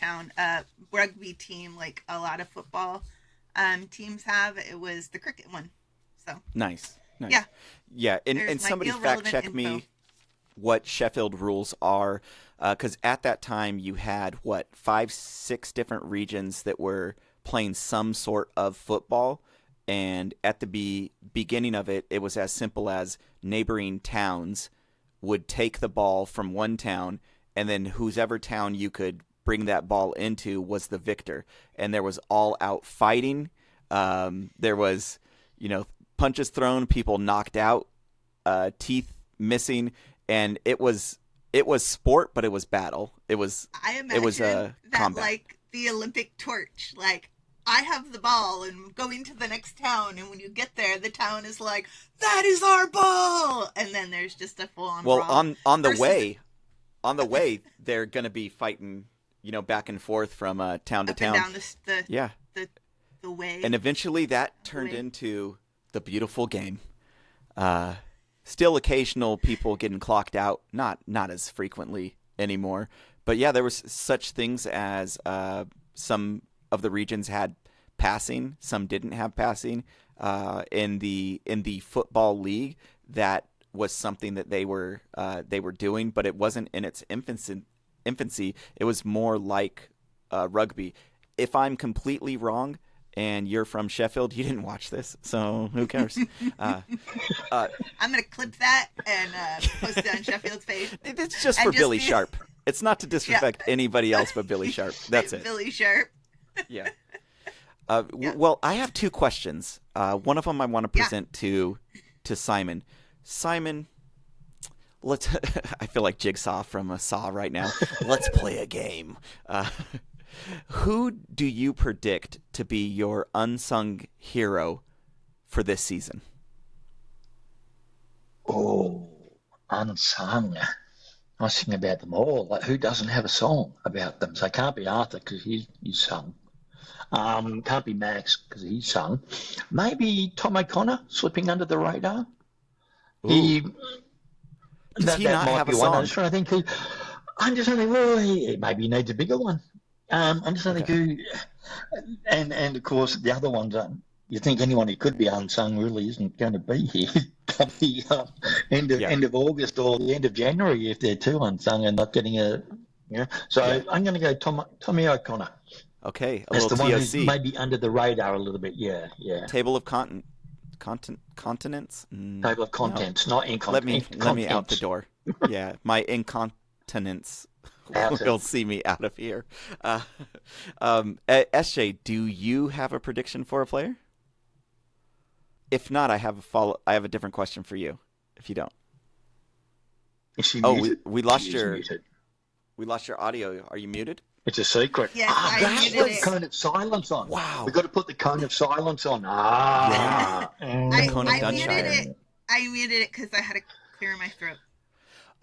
team like a lot of football teams have. It was the cricket one. So nice. Yeah. And somebody fact check me what Sheffield Rules are, because at that time you had 5-6 different regions that were playing some sort of football. And at the beginning of it, it was as simple as neighboring towns would take the ball from one town, and then whoever town you could bring that ball into was the victor. And there was all-out fighting. There was, punches thrown, people knocked out, teeth missing, and it was sport, but it was battle. It was that, combat. Like the Olympic torch, I have the ball and going to the next town, and when you get there, the town is like, that is our ball! And then there's just a full-on brawl. on the way, they're going to be fighting, back and forth from town to town. Down the way. And eventually that turned into the beautiful game. Still occasional people getting clocked out, not as frequently anymore. But yeah, there was such things as some of the regions had passing, some didn't have passing. In the football league, that was something that they were doing, but it wasn't in its infancy. It was more like rugby. If I'm completely wrong, and you're from Sheffield, you didn't watch this, so who cares? I'm gonna clip that and post it on Sheffield's page. It's just for Billy Sharp. It's not to disrespect anybody else but Billy Sharp. That's it. Billy Sharp. Yeah. Well, I have two questions. One of them I want to present to Simon. Simon, let's. I feel like Jigsaw from a Saw right now. Let's play a game. Who do you predict to be your unsung hero for this season? Oh, unsung. I sing about them all. Like, who doesn't have a song about them? So it can't be Arthur because he's sung. Can't be Max because he's sung. Maybe Tom O'Connor slipping under the radar. Does he not have a song? I'm just trying to think. Well, maybe he needs a bigger one. I'm just trying to think who. And of course the other ones. You think anyone who could be unsung really isn't going to be here come the end of August or the end of January if they're too unsung and not getting a. So I'm going to go Tommy O'Connor. Okay, That's the TOC. one who's maybe under the radar a little bit. Yeah. Table of continents. Table of contents, not incontinence. Let me out the door. Yeah, my incontinence will see me out of here. SJ, do you have a prediction for a player? If not, I have a different question for you. If you don't, is she muted? we lost muted. We lost your audio. Are you muted? It's a secret. Yes, I that's muted what it. cone of silence on. Wow. We've got to put the cone of silence on. I Dunshire. muted it. I muted it because I had to clear my throat.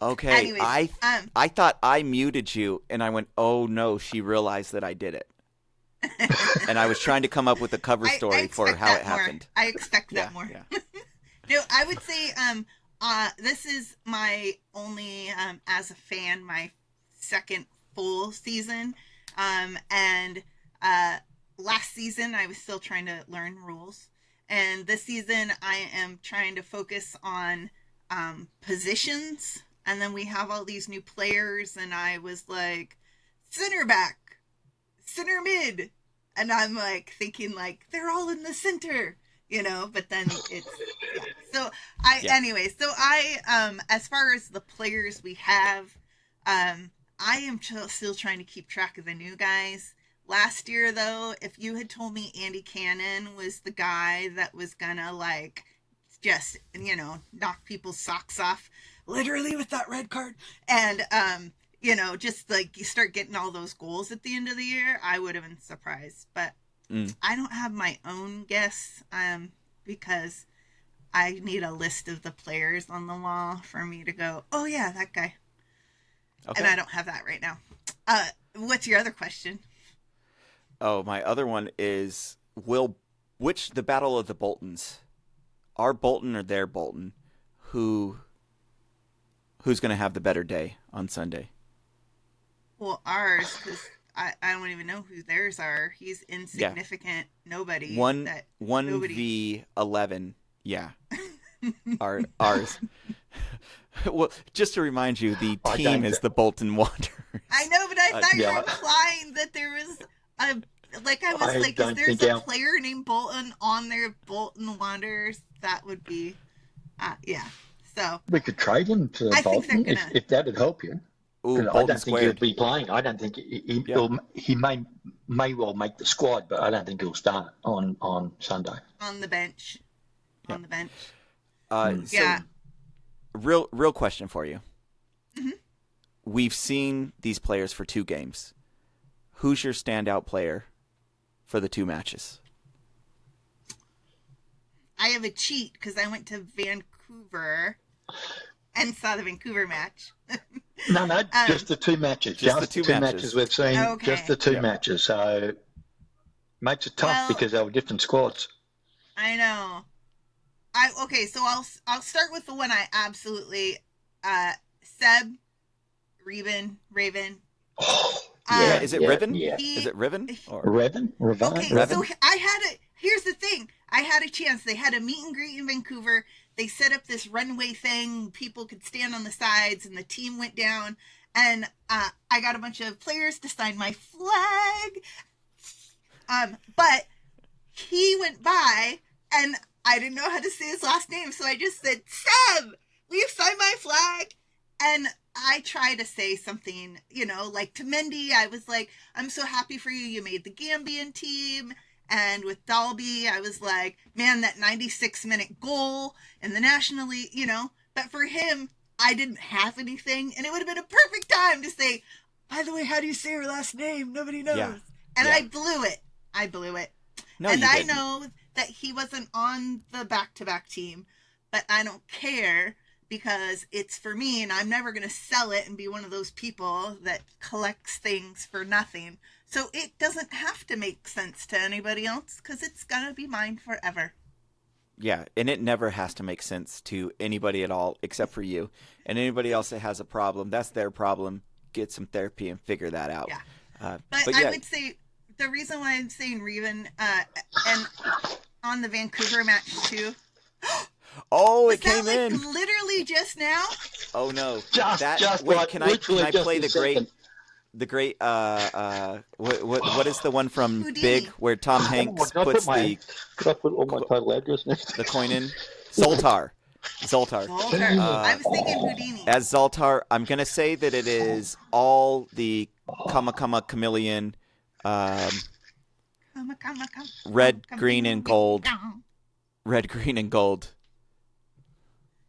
Okay. Anyways, I thought I muted you, and I went, oh no, she realized that I did it. And I was trying to come up with a cover story for how it happened. I expect that more. Yeah. No, I would say this is my only, as a fan, my second full season. And last season, I was still trying to learn rules. And this season, I am trying to focus on positions. And then we have all these new players, and I was like, center back, center mid. And I'm like thinking like they're all in the center, but then it's, So anyway, so I, as far as the players we have, I am still trying to keep track of the new guys. Last year though, if you had told me Andy Cannon was the guy that was gonna like, just, knock people's socks off, literally with that red card. And, just like you start getting all those goals at the end of the year, I would have been surprised. But I don't have my own guess because I need a list of the players on the wall for me to go, oh yeah, that guy. Okay. And I don't have that right now. What's your other question? Oh, my other one is, the Battle of the Boltons, our Bolton or their Bolton, who's going to have the better day on Sunday? Well, ours, because I don't even know who theirs are. He's insignificant. Yeah. Nobody. 1v11. Yeah. Ours. Well, just to remind you, the team is the Bolton Wanderers. I know, but I thought you were implying that there was is there a player named Bolton on their Bolton Wanderers? That would be, So we could trade him to Bolton if that would help you. Ooh, I don't think he'll be playing. I don't think he may well make the squad, but I don't think he'll start on Sunday. On the bench. Yeah. On the bench. So, real question for you. Mm-hmm. We've seen these players for 2 games. Who's your standout player for the 2 matches? I have a cheat because I went to Vancouver and saw the Vancouver match. No, just the 2 matches. Just the two matches we've seen. Okay. Just the 2 matches. So makes it tough because they were different squads. I know. So I'll start with the one I absolutely Seb Raven. Yeah, is it Riven? Yeah. Is it Riven? Or... Revan? Okay, Revan? so here's the thing. I had a chance. They had a meet and greet in Vancouver. They set up this runway thing. People could stand on the sides, and the team went down. And I got a bunch of players to sign my flag. But he went by, and I didn't know how to say his last name, so I just said, Seb, will you sign my flag? And I try to say something, like to Mendy, I was like, I'm so happy for you. You made the Gambian team. And with Dalby, I was like, man, that 96-minute goal in the National League, But for him, I didn't have anything. And it would have been a perfect time to say, by the way, how do you say her last name? Nobody knows. Yeah. And Yeah. I blew it. No, and you I didn't. know that he wasn't on the back-to-back team, but I don't care because it's for me, and I'm never going to sell it and be one of those people that collects things for nothing. So it doesn't have to make sense to anybody else because it's going to be mine forever. Yeah, and it never has to make sense to anybody at all except for you. And anybody else that has a problem, that's their problem. Get some therapy and figure that out. Yeah. But I would say the reason why I'm saying Reven and on the Vancouver match too. Oh, it Was came that, in. literally just now? Oh no. Wait, can I play the great what is the one from Houdini. Big where Tom Hanks puts could I put all my title address next to the coin in? Zoltar. Zoltar. I was thinking Houdini. As Zoltar, I'm gonna say that it is all the chameleon, red, green, and gold. Red, green, and gold.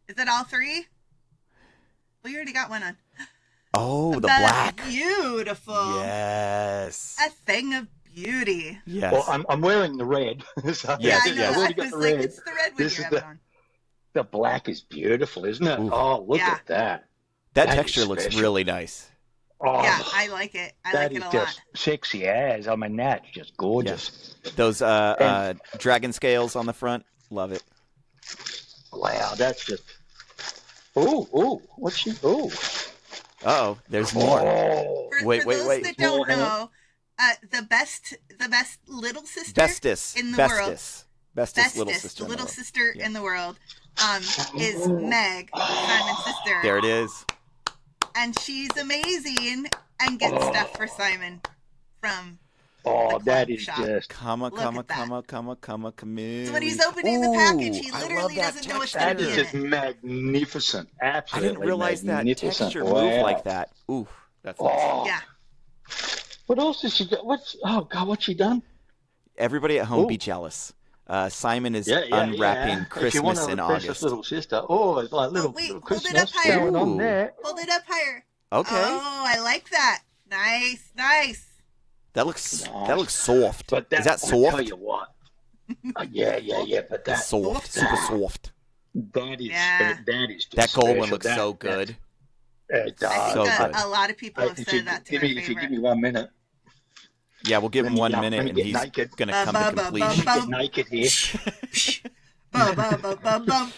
Is it all three? Well, you already got one on. Oh, the black. Beautiful. Yes. A thing of beauty. Yes. Well, I'm wearing the red. So Yes, I know. yes. I've already I got was the like, red. it's the red one This you is have it on. The black is beautiful, isn't it? Ooh. Oh, look Yeah. at that. That That texture is looks special. really nice. Oh, Yeah, I like it. I like that it is a lot. just sexy as. I mean, that's just gorgeous. Those dragon scales on the front, love it. Wow, that's just. Ooh, what's she? Ooh. Uh-oh, there's more. Oh, For Wait, those that don't Hang on. know, the best little sister Bestis. in the world. Bestest little Bestest, sister. the little in the world. sister Yeah. in the world, is Meg, Simon's sister. There it is. And she's amazing and gets stuff for Simon from oh, the that clock is shop. just. Come Look at that. come in. So when he's opening the package, he Ooh, I literally love that doesn't know what's texture. going That to is be in just it. magnificent. I Absolutely. didn't realize that magnificent. texture Wow. moved like that. Ooh, that's nice. Oh, Yeah. what else has she got? What's she done? Everybody at home Ooh. be jealous. Simon is Yeah. unwrapping If you want Christmas to in impress August. this little sister, it's like little, wait, little hold it Christmas up higher. going on Ooh. there. Hold it up higher. Okay, Oh, I like that. Nice. that looks soft. But Is that I tell soft? you what. Yeah. But It's soft, super soft. that is Yeah. that is just That gold one special. looks so good. It does. I So think good. a lot of people have If said that to give their me, if you favorite. give me 1 minute, Yeah, we'll give him 1 Let minute me and get he's naked. gonna come to completion. get naked here. Bum, bum, bum, bum, bum.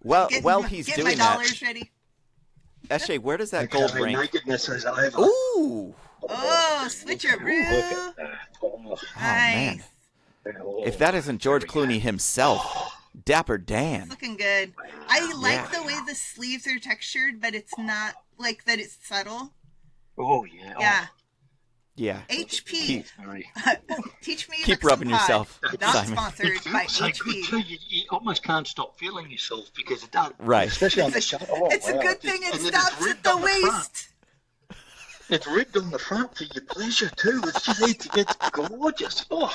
While Getting- he's getting doing my that, dollars ready. Eshe, where does that gold Okay, rank? nakedness is over. Ooh, Oh, switcheroo. Look at that. Oh, man. Nice. If that isn't George Clooney himself, Dapper Dan. Looking good. I like Yeah. the way the sleeves are textured, but it's not like that it's subtle. Oh, yeah. Yeah. Yeah. HP. Sorry. Teach me Keep Wrexham rubbing Pod. yourself, Not Simon. sponsored by So good HP. too. You almost can't stop feeling yourself because it does. Right. Especially on the shot. Oh, It's a wow. good thing it And then stops it's at ribbed the on front. waist. It's ribbed on the front for your pleasure too. It's gorgeous. Oh.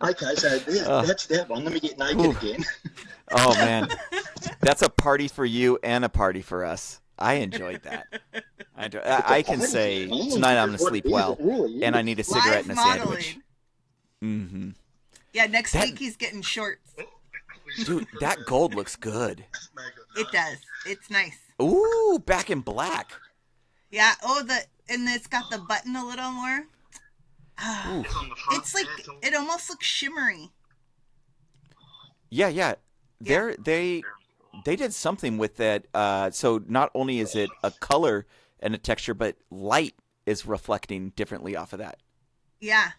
Okay, so that's that one. Let me get naked Ooh. again. Oh man, that's a party for you and a party for us. I enjoyed that. I can say tonight I'm gonna sleep well, and I need a cigarette Live and a modeling. sandwich. Mm-hmm. Yeah, next That- week he's getting shorts. Dude, that gold looks good. It does. It's nice. Ooh, back in black. Yeah. Oh, and it's got the button a little more. Ooh. It's like it almost looks shimmery. Yeah. they did something with that. So not only is it a color and a texture, but light is reflecting differently off of that. Yeah.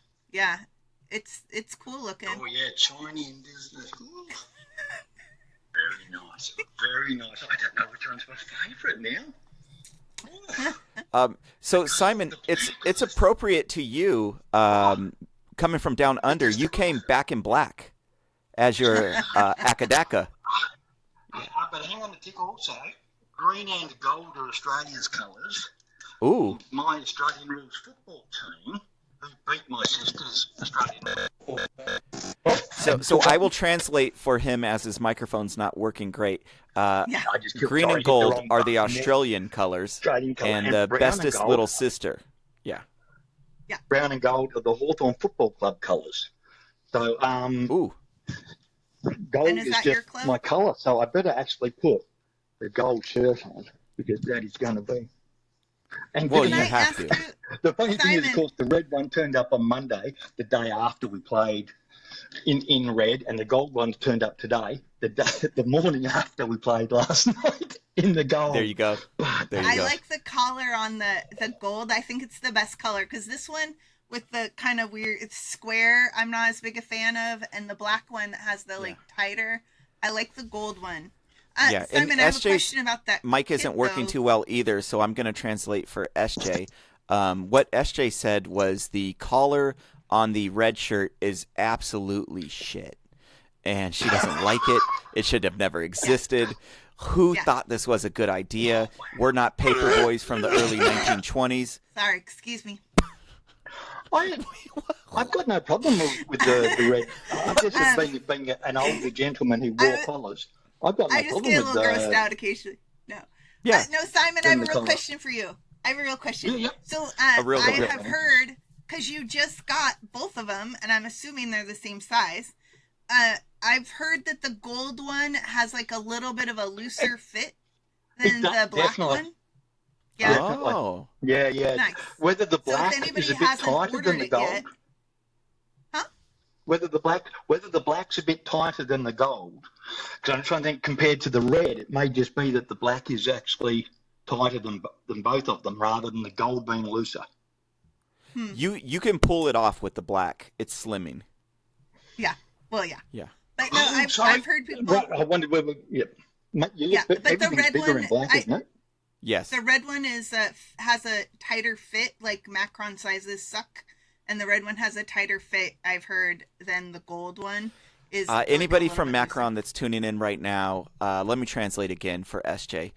It's cool looking. Oh yeah, shiny and very nice, very nice. I don't know which one's my favourite now. So Simon, it's appropriate to you. Coming from down under, you came back in black as your Akadaka. But hang on a tick also. Green and gold are Australia's colours. Ooh. My Australian Rules football team, who beat my sister's Australian So I will translate for him as his microphone's not working great. Green and gold are the Australian colours, and the bestest little sister. Yeah. Brown and gold are the Hawthorn Football Club colours. So, Ooh. gold And is is that your just club? my colour, so I better actually put the gold shirt on because that is going to be. And Well, given you Can I that- have ask to. you, the funny thing is, of Simon. course, the red one turned up on Monday, the day after we played in red, and the gold one turned up today, the morning after we played last night in the gold. There you go. There you I go. like the collar on the gold. I think it's the best color because this one with the kind of weird, it's square, I'm not as big a fan of, and the black one that has the tighter. I like the gold one. Yeah, and Simon, I have a SJ's question about that. Mike isn't kit, working though. too well either, so I'm going to translate for SJ. What SJ said was the collar on the red shirt is absolutely shit, and she doesn't like it. It should have never existed. Who thought this was a good idea? We're not paper boys from the early 1920s. Sorry, excuse me. I've got no problem with the red. I just being an older gentleman who wore collars. I've got no I just problem get a with little grossed out occasionally. No. Yeah. No, Simon, I have a the real color. question for you. I have a real question. Yeah. So A real I one. have heard, because you just got both of them, and I'm assuming they're the same size. I've heard that the gold one has like a little bit of a looser fit than the black definitely. one. Yeah. Oh. Yeah. Nice. Whether the So if black anybody is a bit hasn't tighter ordered than the it gold. yet- Huh? Whether the black's a bit tighter than the gold. Because I'm trying to think, compared to the red, it may just be that the black is actually tighter than both of them, rather than the gold being looser. You can pull it off with the black. It's slimming. Yeah. Well, yeah. Yeah. But no, I've heard people. Right, I wondered whether. But the red bigger one, in black, isn't it? Yes. The red one has a tighter fit, like Macron sizes suck, and the red one has a tighter fit, I've heard, than the gold one. Is like anybody a little from bit Macron that's tuning in right now, let me translate again for SJ.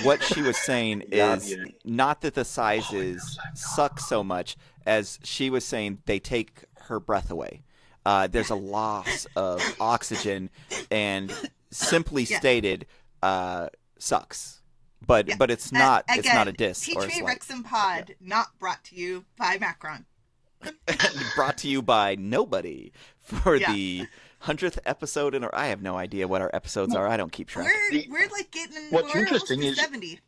What she was saying is not that the sizes suck so much as she was saying they take her breath away. There's a loss of oxygen, and simply stated, sucks. But it's not Again, it's not a diss Teach or a Me slight. Wrexham Pod, not brought to you by Macron. Brought to you by nobody for the 100th episode. I have no idea what our episodes are. I don't keep track. We're like getting. What's we're interesting almost to is- 70.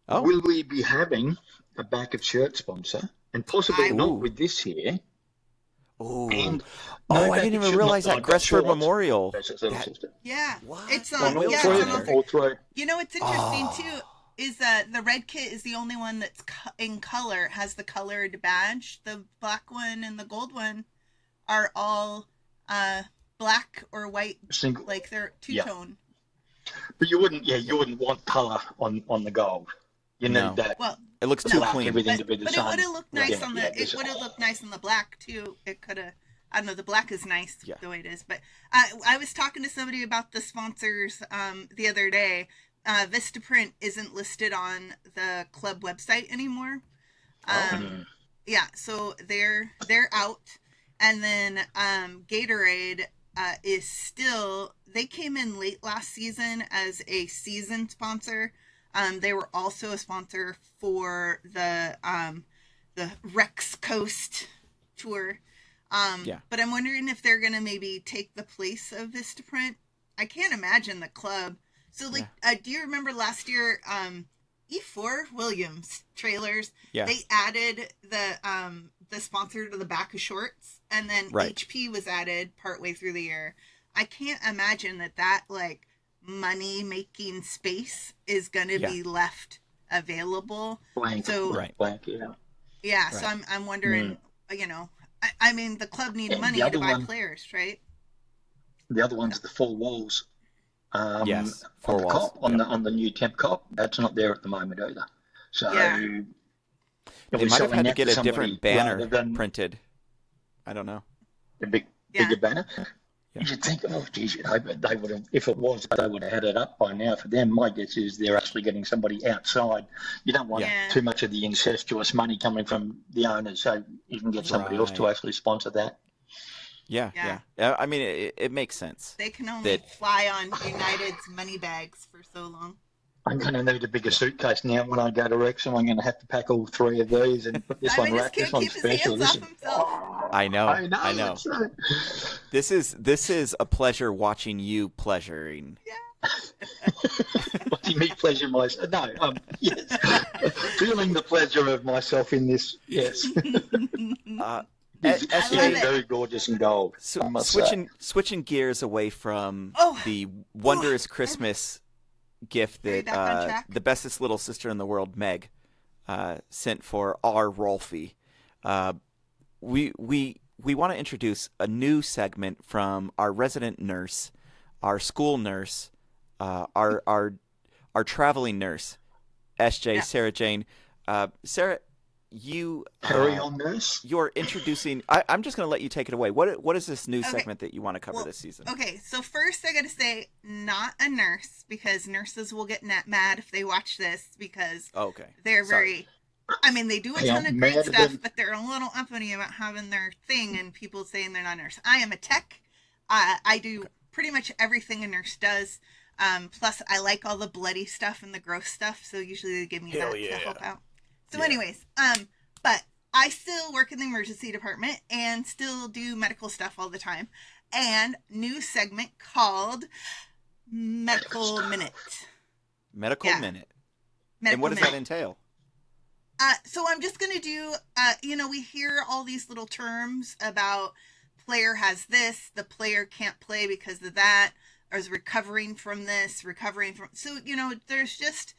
Oh. Will we be having a backup shirt sponsor? And possibly not Ooh. with this here. Ooh. And I didn't even realize that Gresford Memorial. Yeah, What? it's On all yeah, three it's of on all them, three. all three. You know what's interesting too is that the red kit is the only one that's in color, has the colored badge. The black one and the gold one are all black or white, Single. like they're two-tone. But you wouldn't want colour on the gold. You No. need that. Well, It looks too black, clean. everything to be the but same. it would have looked nice on the. this- It would have looked nice on the black too. It could have. I don't know. The black is nice the way it is. But I was talking to somebody about the sponsors the other day. Vistaprint isn't listed on the club website anymore. Yeah, so they're out, and then Gatorade is still. They came in late last season as a season sponsor. They were also a sponsor for the Rex Coast tour. But I'm wondering if they're going to maybe take the place of Vistaprint. I can't imagine the club. So, do you remember last year, E4 Williams trailers? Yeah. They added the sponsor to the back of shorts, and then HP was added partway through the year. I can't imagine that money-making space is going to be left available. Blank. So, Right. Blank, yeah. Yeah, Right. so I'm wondering, you know, I mean, the club need money to buy players, right? The other one's the 4 walls. Yes, on 4 the walls. cop, on the new temp cop. That's not there at the moment either. So They might have had to get a different banner than printed. I don't know. a bigger banner. You should think, oh, geez, I bet they would have, if it was, they would have had it up by now for them. My guess is they're actually getting somebody outside. You don't want too much of the incestuous money coming from the owners, so you can get somebody else to actually sponsor that. Yeah. I mean, it makes sense. They can only fly on United's money bags for so long. I'm going to need a bigger suitcase now when I go to Wrexham. I'm going to have to pack all 3 of these and put this one wrapped, this one special. I know. This is a pleasure watching you pleasuring. Yeah. Watching me pleasure myself. No, yes. Feeling the pleasure of myself in this, yes. It's very gorgeous and gold. Switching gears away from the wondrous Christmas gift that the bestest little sister in the world, Meg, sent for our Rolfie. We want to introduce a new segment from our resident nurse, our school nurse, our traveling nurse, SJ, SarahJane. Sarah, you carry on, nurse. You're introducing. I'm just going to let you take it away. What is this new segment that you want to cover this season? Okay, so first I got to say, not a nurse, because nurses will get mad if they watch this, because they're very. I mean, they do a ton of great stuff, but they're a little uppity about having their thing and people saying they're not a nurse. I am a tech. I do pretty much everything a nurse does. Plus, I like all the bloody stuff and the gross stuff, so usually they give me that to help out. So anyways, but I still work in the emergency department and still do medical stuff all the time. And new segment called Medical Minute. Medical Minute. And what does that entail? So I'm just going to do, we hear all these little terms about player has this, the player can't play because of that, or is recovering from this, so, there's just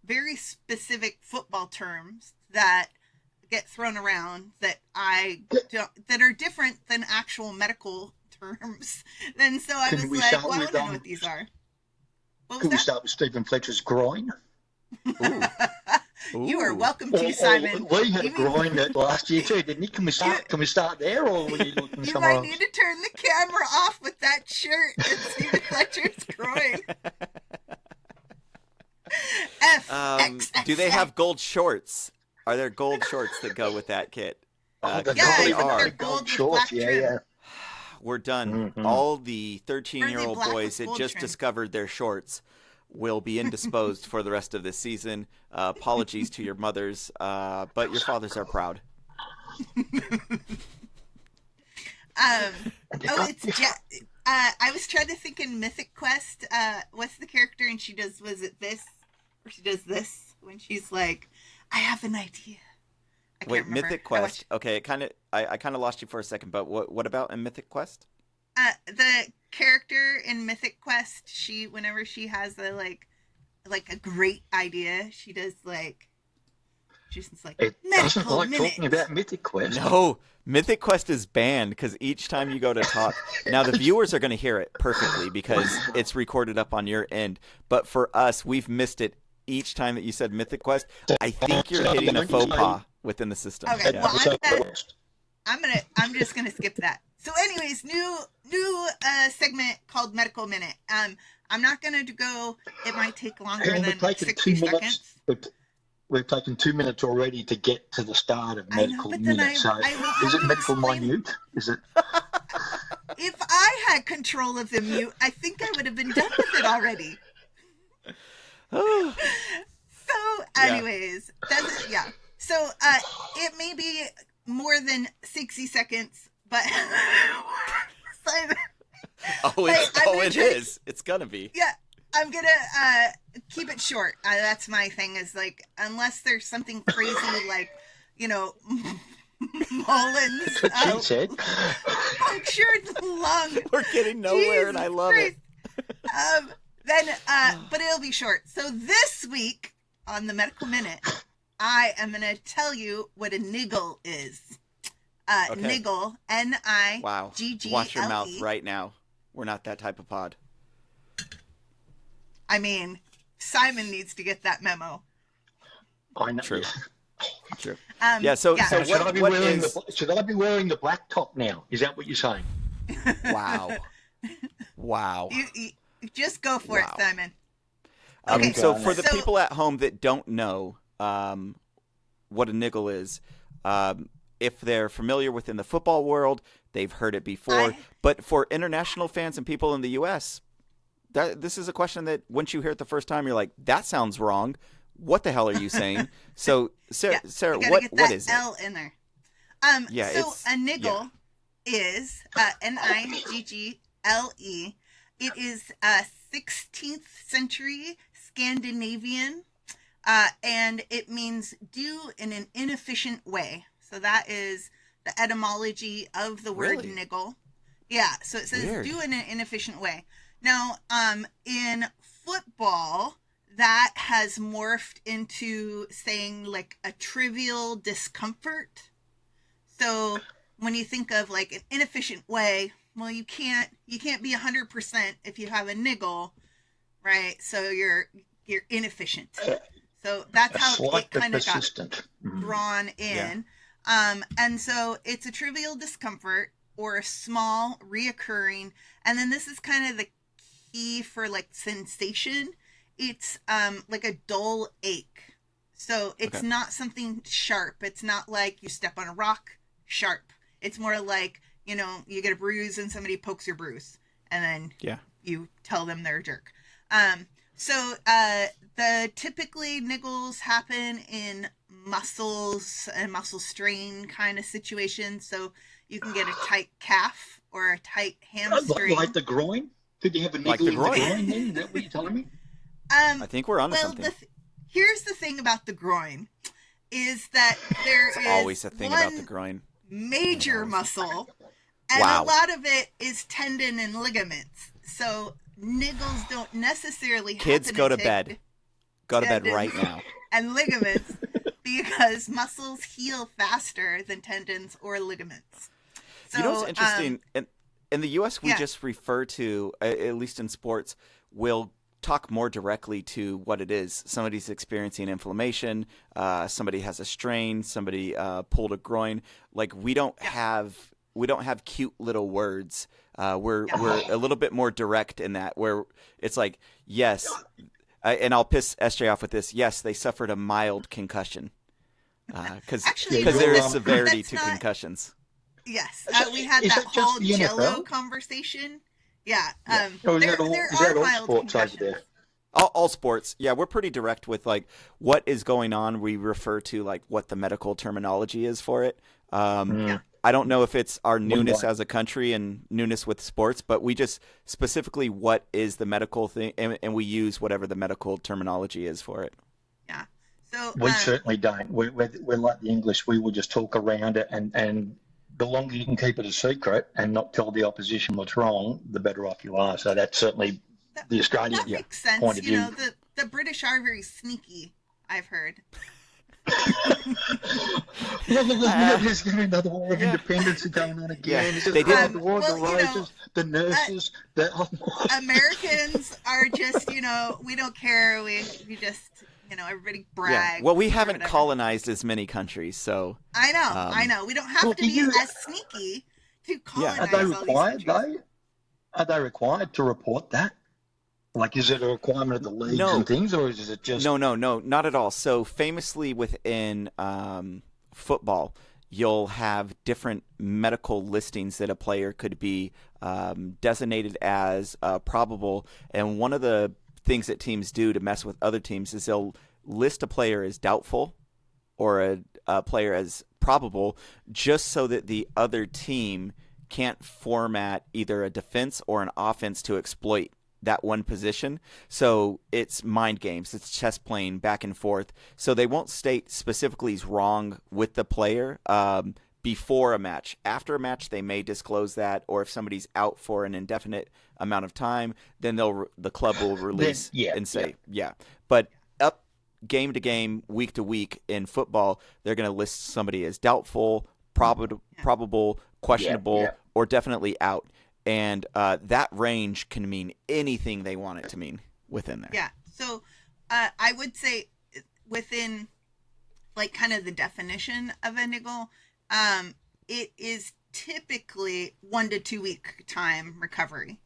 very specific football terms that get thrown around that that are different than actual medical terms. And so I was like, well, I don't know what these are. Can we start with Stephen Fletcher's groin? Ooh. You are welcome to, Simon. We had a groin last year too, didn't he? Can we start there, or were you looking somewhere else? You might need to turn the camera off with that shirt and Stephen Fletcher's groin. Do they have gold shorts? Are there gold shorts that go with that kit? They're gold shorts. Yeah. We're done. Mm-hmm. All the 13-year-old boys that just discovered their shorts will be indisposed for the rest of this season. Apologies to your mothers, but your fathers are proud. I was trying to think in Mythic Quest, what's the character, and she does this when she's like, I have an idea. Wait, remember. Mythic Quest. Okay, I kind of lost you for a second, but what about in Mythic Quest? The character in Mythic Quest, whenever she has a a great idea, she's just like it doesn't like minute. Talking about Mythic Quest. No, Mythic Quest is banned because each time you go to talk, now the viewers are going to hear it perfectly because it's recorded up on your end. But for us, we've missed it each time that you said Mythic Quest. I think you're hitting a faux pas within the system. Okay, well, I'm just gonna skip that. So, anyways, new segment called Medical Minute. I'm not gonna go. It might take longer than 60 seconds. We've taken 2 minutes already to get to the start of Medical Minute. So, is it Medical Minute? Is it? If I had control of the mute, I think I would have been done with it already. So, anyways, So, it may be more than 60 seconds, but Simon. It is. It's gonna be. Yeah, I'm gonna keep it short. That's my thing. Is unless there's something crazy like, Mullins. She said. Punctured lung. We're getting nowhere, and I love it. But it'll be short. So this week on the Medical Minute, I am going to tell you what a niggle is. Okay. Niggle, N-I-G-G-L-E. Wow. Watch your mouth right now. We're not that type of pod. I mean, Simon needs to get that memo. I know. True. So should I be what wearing is... should I be wearing the black top now? Is that what you're saying? Wow. You just go for it, Simon. Okay, so for the people at home that don't know what a niggle is, if they're familiar within the football world, they've heard it before. But for international fans and people in the U.S., this is a question that once you hear it the first time, you're like, that sounds wrong. What the hell are you saying? So, Sarah, what is it? L in there. So a niggle is N-I-G-G-L-E. It is a 16th century Scandinavian, and it means do in an inefficient way. So that is the etymology of the word niggle. Yeah, so it says do in an inefficient way. Now, in football, that has morphed into saying like a trivial discomfort. So when you think of like an inefficient way, well, you can't be 100% if you have a niggle, right? So you're inefficient. So that's how it kind of got drawn in. Yeah. And so it's a trivial discomfort or a small reoccurring. And then this is kind of the key for like sensation. It's like a dull ache. So it's not something sharp. It's not like you step on a rock, sharp. It's more like, you get a bruise and somebody pokes your bruise and then you tell them they're a jerk. So the typically niggles happen in muscles and muscle strain kind of situations. So you can get a tight calf or a tight hamstring. Like the groin? Could you have a niggle in the groin then? Is that what you're telling me? I think we're on to something. Here's the thing about the groin is that there is always a thing about the groin. Major muscle, and a lot of it is tendon and ligaments. So niggles don't necessarily happen. Kids, go to bed. Go to bed right now. And ligaments, because muscles heal faster than tendons or ligaments. So, you know what's interesting? In the U.S., we just refer to, at least in sports, we'll talk more directly to what it is. Somebody's experiencing inflammation. Somebody has a strain. Somebody pulled a groin. Like we don't have cute little words. We're a little bit more direct in that, where it's like, yes, and I'll piss SJ off with this. Yes, they suffered a mild concussion because there is severity to concussions. Yes, we had that whole Jello conversation. Yeah. There are mild concussions. All sports. Yeah, we're pretty direct with like what is going on. We refer to like what the medical terminology is for it. I don't know if it's our newness as a country and newness with sports, but we just specifically what is the medical thing, and we use whatever the medical terminology is for it. Yeah. So we certainly don't. We're like the English. We will just talk around it, and the longer you can keep it a secret and not tell the opposition what's wrong, the better off you are. So that's certainly the Australian that makes sense. point of view. The British are very sneaky, I've heard. There's another war of independence going on again. They did the war, the roses, the nurses. Americans are just, we don't care. We just, everybody brag. Yeah. Well, we haven't colonized as many countries, so. I know. We don't have to be as sneaky to colonize Are they all required, these countries. Are they required to report that? Like, is it a requirement of the leagues and things, or is it just... No, not at all. So famously within football, you'll have different medical listings that a player could be designated as probable. And one of the things that teams do to mess with other teams is they'll list a player as doubtful or a player as probable just so that the other team can't format either a defense or an offense to exploit that one position. So it's mind games. It's chess playing back and forth. So they won't state specifically he's wrong with the player before a match. After a match, they may disclose that, or if somebody's out for an indefinite amount of time, then the club will release and say, But up game to game, week to week in football, they're going to list somebody as doubtful, probable, questionable, or definitely out. And that range can mean anything they want it to mean within there. Yeah. So I would say within like kind of the definition of a niggle, it is typically 1 to 2 week time recovery.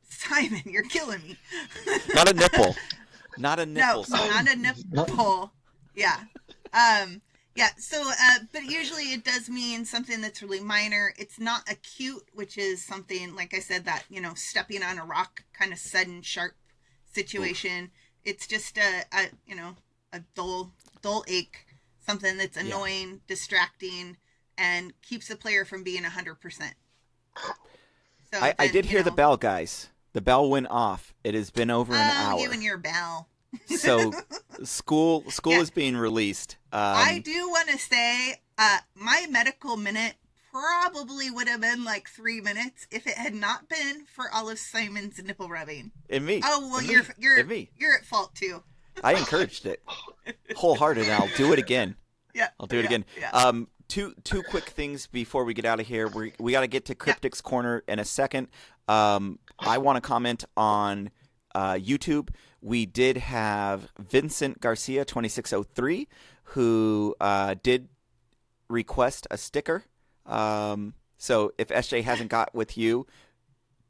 Simon, you're killing me. Not a nipple. Not a nipple. No, not a nipple. Yeah. So, but usually it does mean something that's really minor. It's not acute, which is something, like I said, that, stepping on a rock, kind of sudden, sharp situation. Oof. It's just a dull ache, something that's annoying, distracting, and keeps the player from being 100%. So I did hear the bell, guys. The bell went off. It has been over an hour. You and your bell. So school is being released. I do want to say my medical minute probably would have been like 3 minutes if it had not been for all of Simon's nipple rubbing. And me. Oh, well, you're at fault too. I encouraged it wholehearted, and I'll do it again. Yeah. I'll do it again. Yeah. Two quick things before we get out of here. We got to get to Cryptik's Corner in a second. I want to comment on YouTube. We did have Vincent Garcia 2603 who did request a sticker. So if SJ hasn't got with you,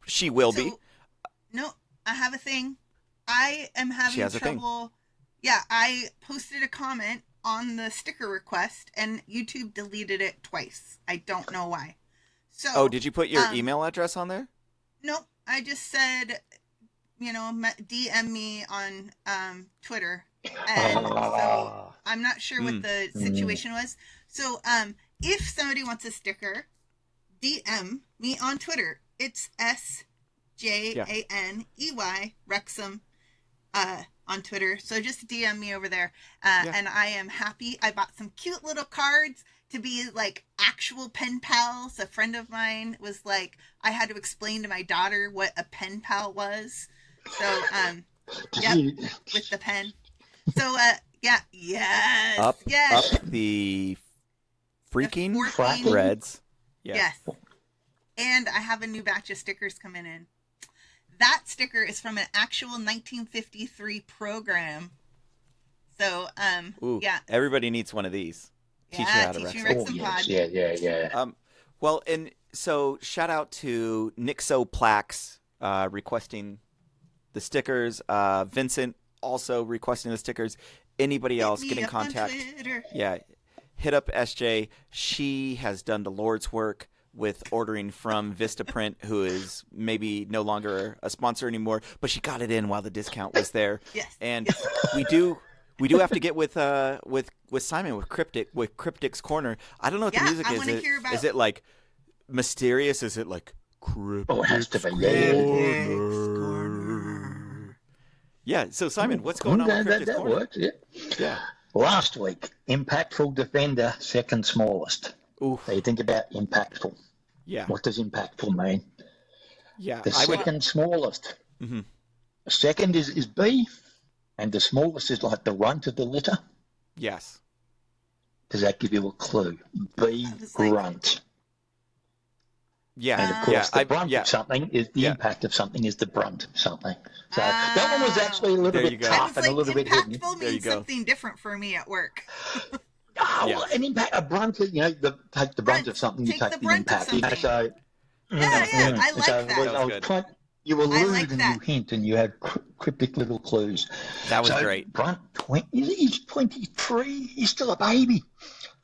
she will be. No, I have a thing. I am having trouble. Yeah, I posted a comment on the sticker request and YouTube deleted it twice. I don't know why. So did you put your email address on there? Nope. I just said, DM me on Twitter. And so I'm not sure what the situation was. So if somebody wants a sticker, DM me on Twitter. It's SJANEY Wrexham on Twitter. So just DM me over there. And I am happy. I bought some cute little cards to be like actual pen pals. A friend of mine was like, I had to explain to my daughter what a pen pal was. So, with the pen. So, Up the freaking threads. Yes. And I have a new batch of stickers coming in. That sticker is from an actual 1953 program. So, everybody needs one of these. Teach you how to Wrexham. Yeah. Well, and so shout out to Nixo Plaques requesting the stickers. Vincent also requesting the stickers. Anybody else get in contact? Yeah, hit up SJ. She has done the Lord's work with ordering from Vistaprint, who is maybe no longer a sponsor anymore, but she got it in while the discount was there. Yes. And we do have to get with Simon with Cryptik's Corner. I don't know what the music is. Is it like mysterious? Is it like Cryptik's it has to be. Corner? Yeah. So Simon, what's going on with Cryptik's Corner? Works, yeah. Last week, impactful defender, second smallest. Oof. So you think about impactful. Yeah. What does impactful mean? Yeah. The second smallest. Mm-hmm. The second is B, and the smallest is like the runt of the litter. Yes. Does that give you a clue? B, grunt. Yeah. And of course, the brunt of something is the impact of something is the brunt of something. So that one was actually a little bit tough and a little bit hidden. Impactful means something different for me at work. An impact, a brunt, take the brunt of something, you take the impact. I like that. You allude and you hint and you have cryptic little clues. That was great. Brunt, he's 23. He's still a baby.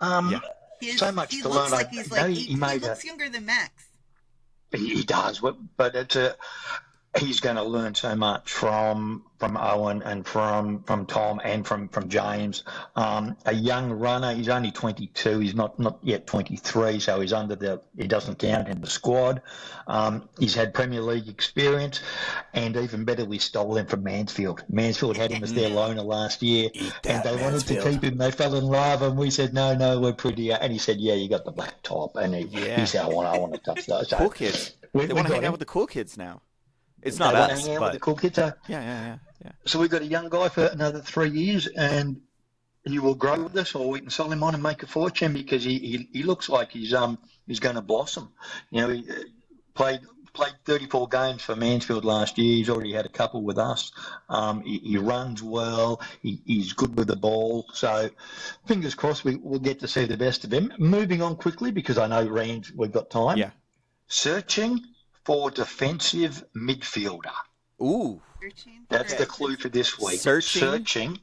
So much to learn. He looks younger than Max. He does, but it's he's going to learn so much from Owen and from Tom and from James. A young runner. He's only 22. He's not yet 23, so he doesn't count in the squad. He's had Premier League experience, and even better, we stole him from Mansfield. Mansfield had him as their loaner last year, and they wanted to keep him. They fell in love, and we said, no, we're pretty. And he said, yeah, you got the black top, and he said, I want to touch those. So cool kids. They want to hang out with the cool kids now. It's not us, us, but but the cool kids are. Yeah. So we've got a young guy for another 3 years, and he will grow with us, or we can sell him on and make a fortune because he looks like he's going to blossom. You know, he played 34 games for Mansfield last year. He's already had a couple with us. He runs well. He's good with the ball. So fingers crossed we'll get to see the best of him. Moving on quickly because I know, Rand, we've got time. Yeah. Searching for defensive midfielder. Ooh. That's the clue for this week. Searching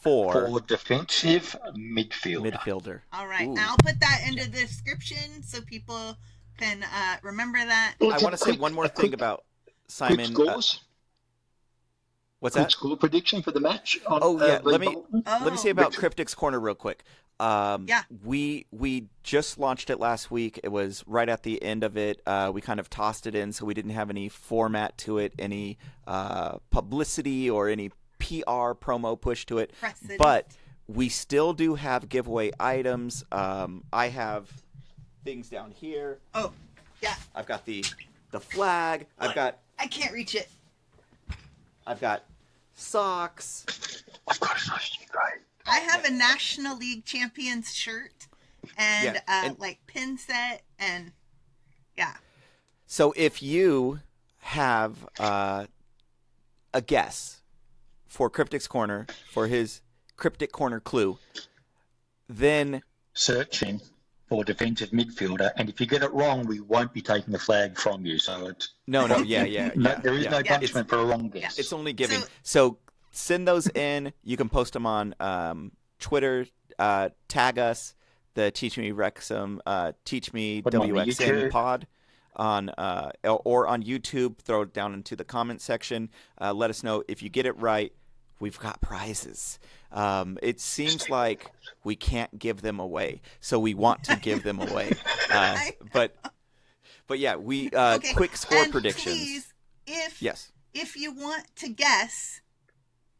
for defensive midfielder. All right. Ooh. I'll put that into the description so people can remember that. I want to say one more thing about Simon. Quick scores. What's quick that? Score prediction for the match. Let me say about Cryptik's Corner real quick. We just launched it last week. It was right at the end of it. We kind of tossed it in, so we didn't have any format to it, any publicity or any PR promo push to it. Precedent. But we still do have giveaway items. I have things down here. Oh, yeah. I've got the flag. I can't reach it. I've got socks. I've got a nice great. I have a National League Champions shirt and like pin set and yeah. So if you have a guess for Cryptik's Corner for his Cryptik Corner Clue, then searching for defensive midfielder, and if you get it wrong, we won't be taking the flag from you. So it's no, there is no punishment for a wrong guess. It's only giving. So send those in. You can post them on Twitter. Tag us, the Teach Me Wrexham, Teach Me WXM pod on or on YouTube. Throw it down into the comment section. Let us know if you get it right. We've got prizes. It seems like we can't give them away, so we want to give them away. But yeah, we quick score and predictions. Please, if you want to guess,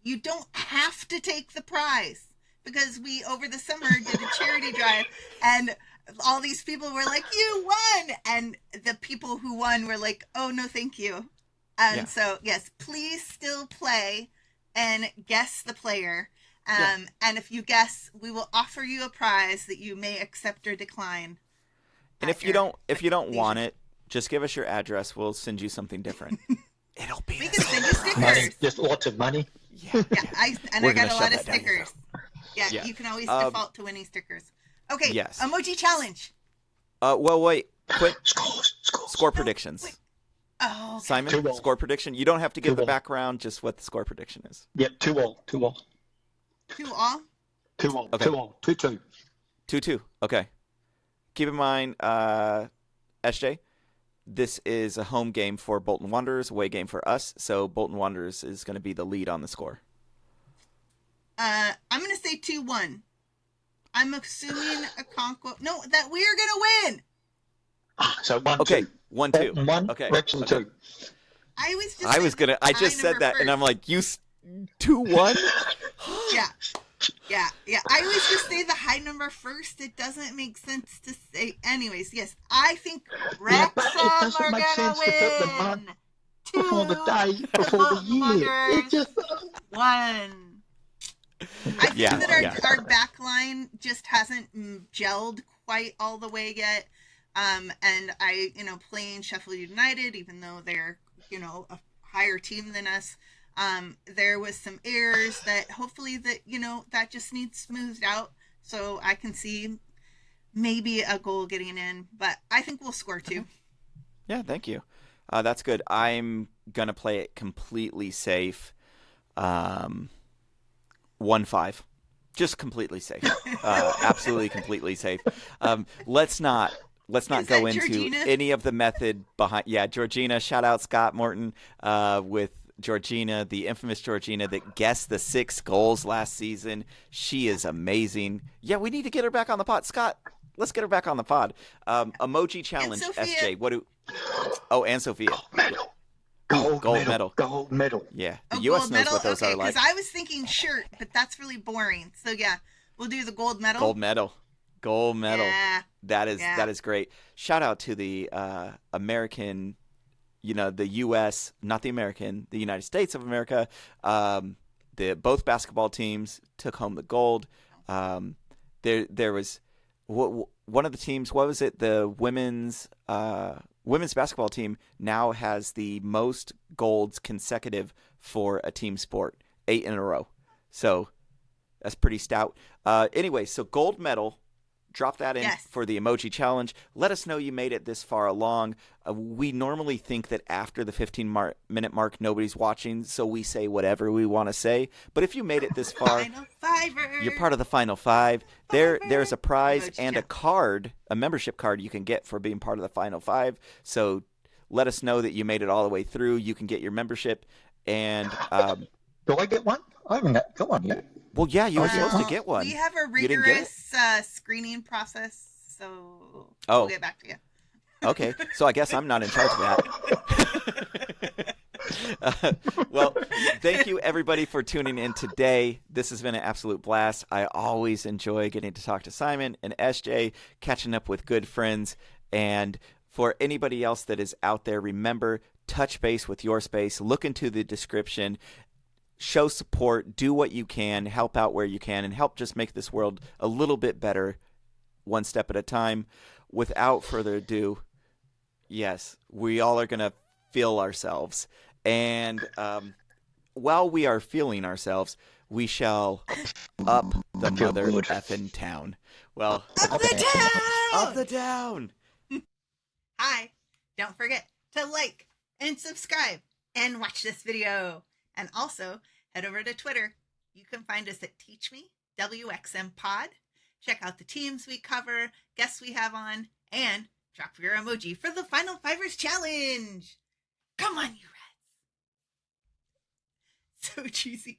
you don't have to take the prize because we over the summer did a charity drive and all these people were like, "You won," and the people who won were like, "Oh no, thank you." And so yes, please still play and guess the player. And if you guess, we will offer you a prize that you may accept or decline. And if you don't want it, just give us your address. We'll send you something different. It'll be. We can send you stickers. Money, just lots of money. Yeah. I got a lot of stickers. Yeah, you can always default to winning stickers. Okay. Yes. Emoji challenge. Well, wait. Quick. Score predictions. Wait. Oh. Okay. Simon, score prediction. You don't have to give the background, just what the score prediction is. Yep, 2-2. 2-2. 2-2. Okay. 2-2. 2-2. Okay. Keep in mind, SJ, this is a home game for Bolton Wanderers, away game for us. So Bolton Wanderers is going to be the lead on the score. I'm going to say 2-1. I'm assuming a conquest. No, that we are going to win. So 1-2. Okay, 1-2. 1, okay. Wrexham 2. I just said that, first. and I'm like, 2-1? Yeah. I always just say the high number first. It doesn't make sense to say. Anyways, yes, I think Wrexham are gonna win. Before the day, before the year. It just 1. I think that our back line just hasn't gelled quite all the way yet. And I, playing Sheffield United, even though they're, a higher team than us, there was some errors that hopefully that just needs smoothed out so I can see maybe a goal getting in, but I think we'll score 2. Yeah, thank you. That's good. I'm going to play it completely safe. 1-5. Just completely safe. Absolutely completely safe. Let's not let's not Is go that into Georgina? any of the method behind. Yeah, Georgina. Shout out Scott Morton with Georgina, the infamous Georgina that guessed the 6 goals last season. She is amazing. Yeah, we need to get her back on the pod. Scott, let's get her back on the pod. Emoji challenge, Sophia. SJ. What do? Oh, and Sophia. Medal. Ooh, gold medal. Gold medal. Yeah, the Oh, U.S. gold knows medal? what those okay, are like. because I was thinking shirt, but that's really boring. So yeah, we'll do the gold medal. Gold medal. Gold medal. Yeah. That Yeah. is great. Shout out to the American, the U.S., not the American, the United States of America. Both basketball teams took home the gold. There was one of the teams. What was it? The women's basketball team now has the most golds consecutive for a team sport, 8 in a row. So that's pretty stout. Anyway, so gold medal. Drop that in for the emoji challenge. Let us know you made it this far along. We normally think that after the 15-minute mark, nobody's watching, so we say whatever we want to say. But if you made it this far, Final fiver. you're part of the final 5. There's a prize Emoji and a challenge. card, a membership card you can get for being part of the final 5. So let us know that you made it all the way through. You can get your membership. And Do I get one? I haven't got one yet. well, yeah, you were Oh, supposed yeah. to get one. We have a You didn't get it? rigorous screening process, so Oh. we'll get back to you. Okay, so I guess I'm not in charge of that. Well, thank you everybody for tuning in today. This has been an absolute blast. I always enjoy getting to talk to Simon and SJ, catching up with good friends. And for anybody else that is out there, remember, touch base with YourSpace. Look into the description. Show support. Do what you can. Help out where you can. And help just make this world a little bit better one step at a time. Without further ado, yes, we all are going to feel ourselves. And while we are feeling ourselves, we shall up the feel mother good. effing town. Well, Up the town! up the town. Hi, don't forget to like and subscribe and watch this video. And also, head over to Twitter. You can find us at TeachMeWXM Pod. Check out the teams we cover, guests we have on, and drop your emoji for the Final Fivers Challenge. Come on, you rats. So cheesy.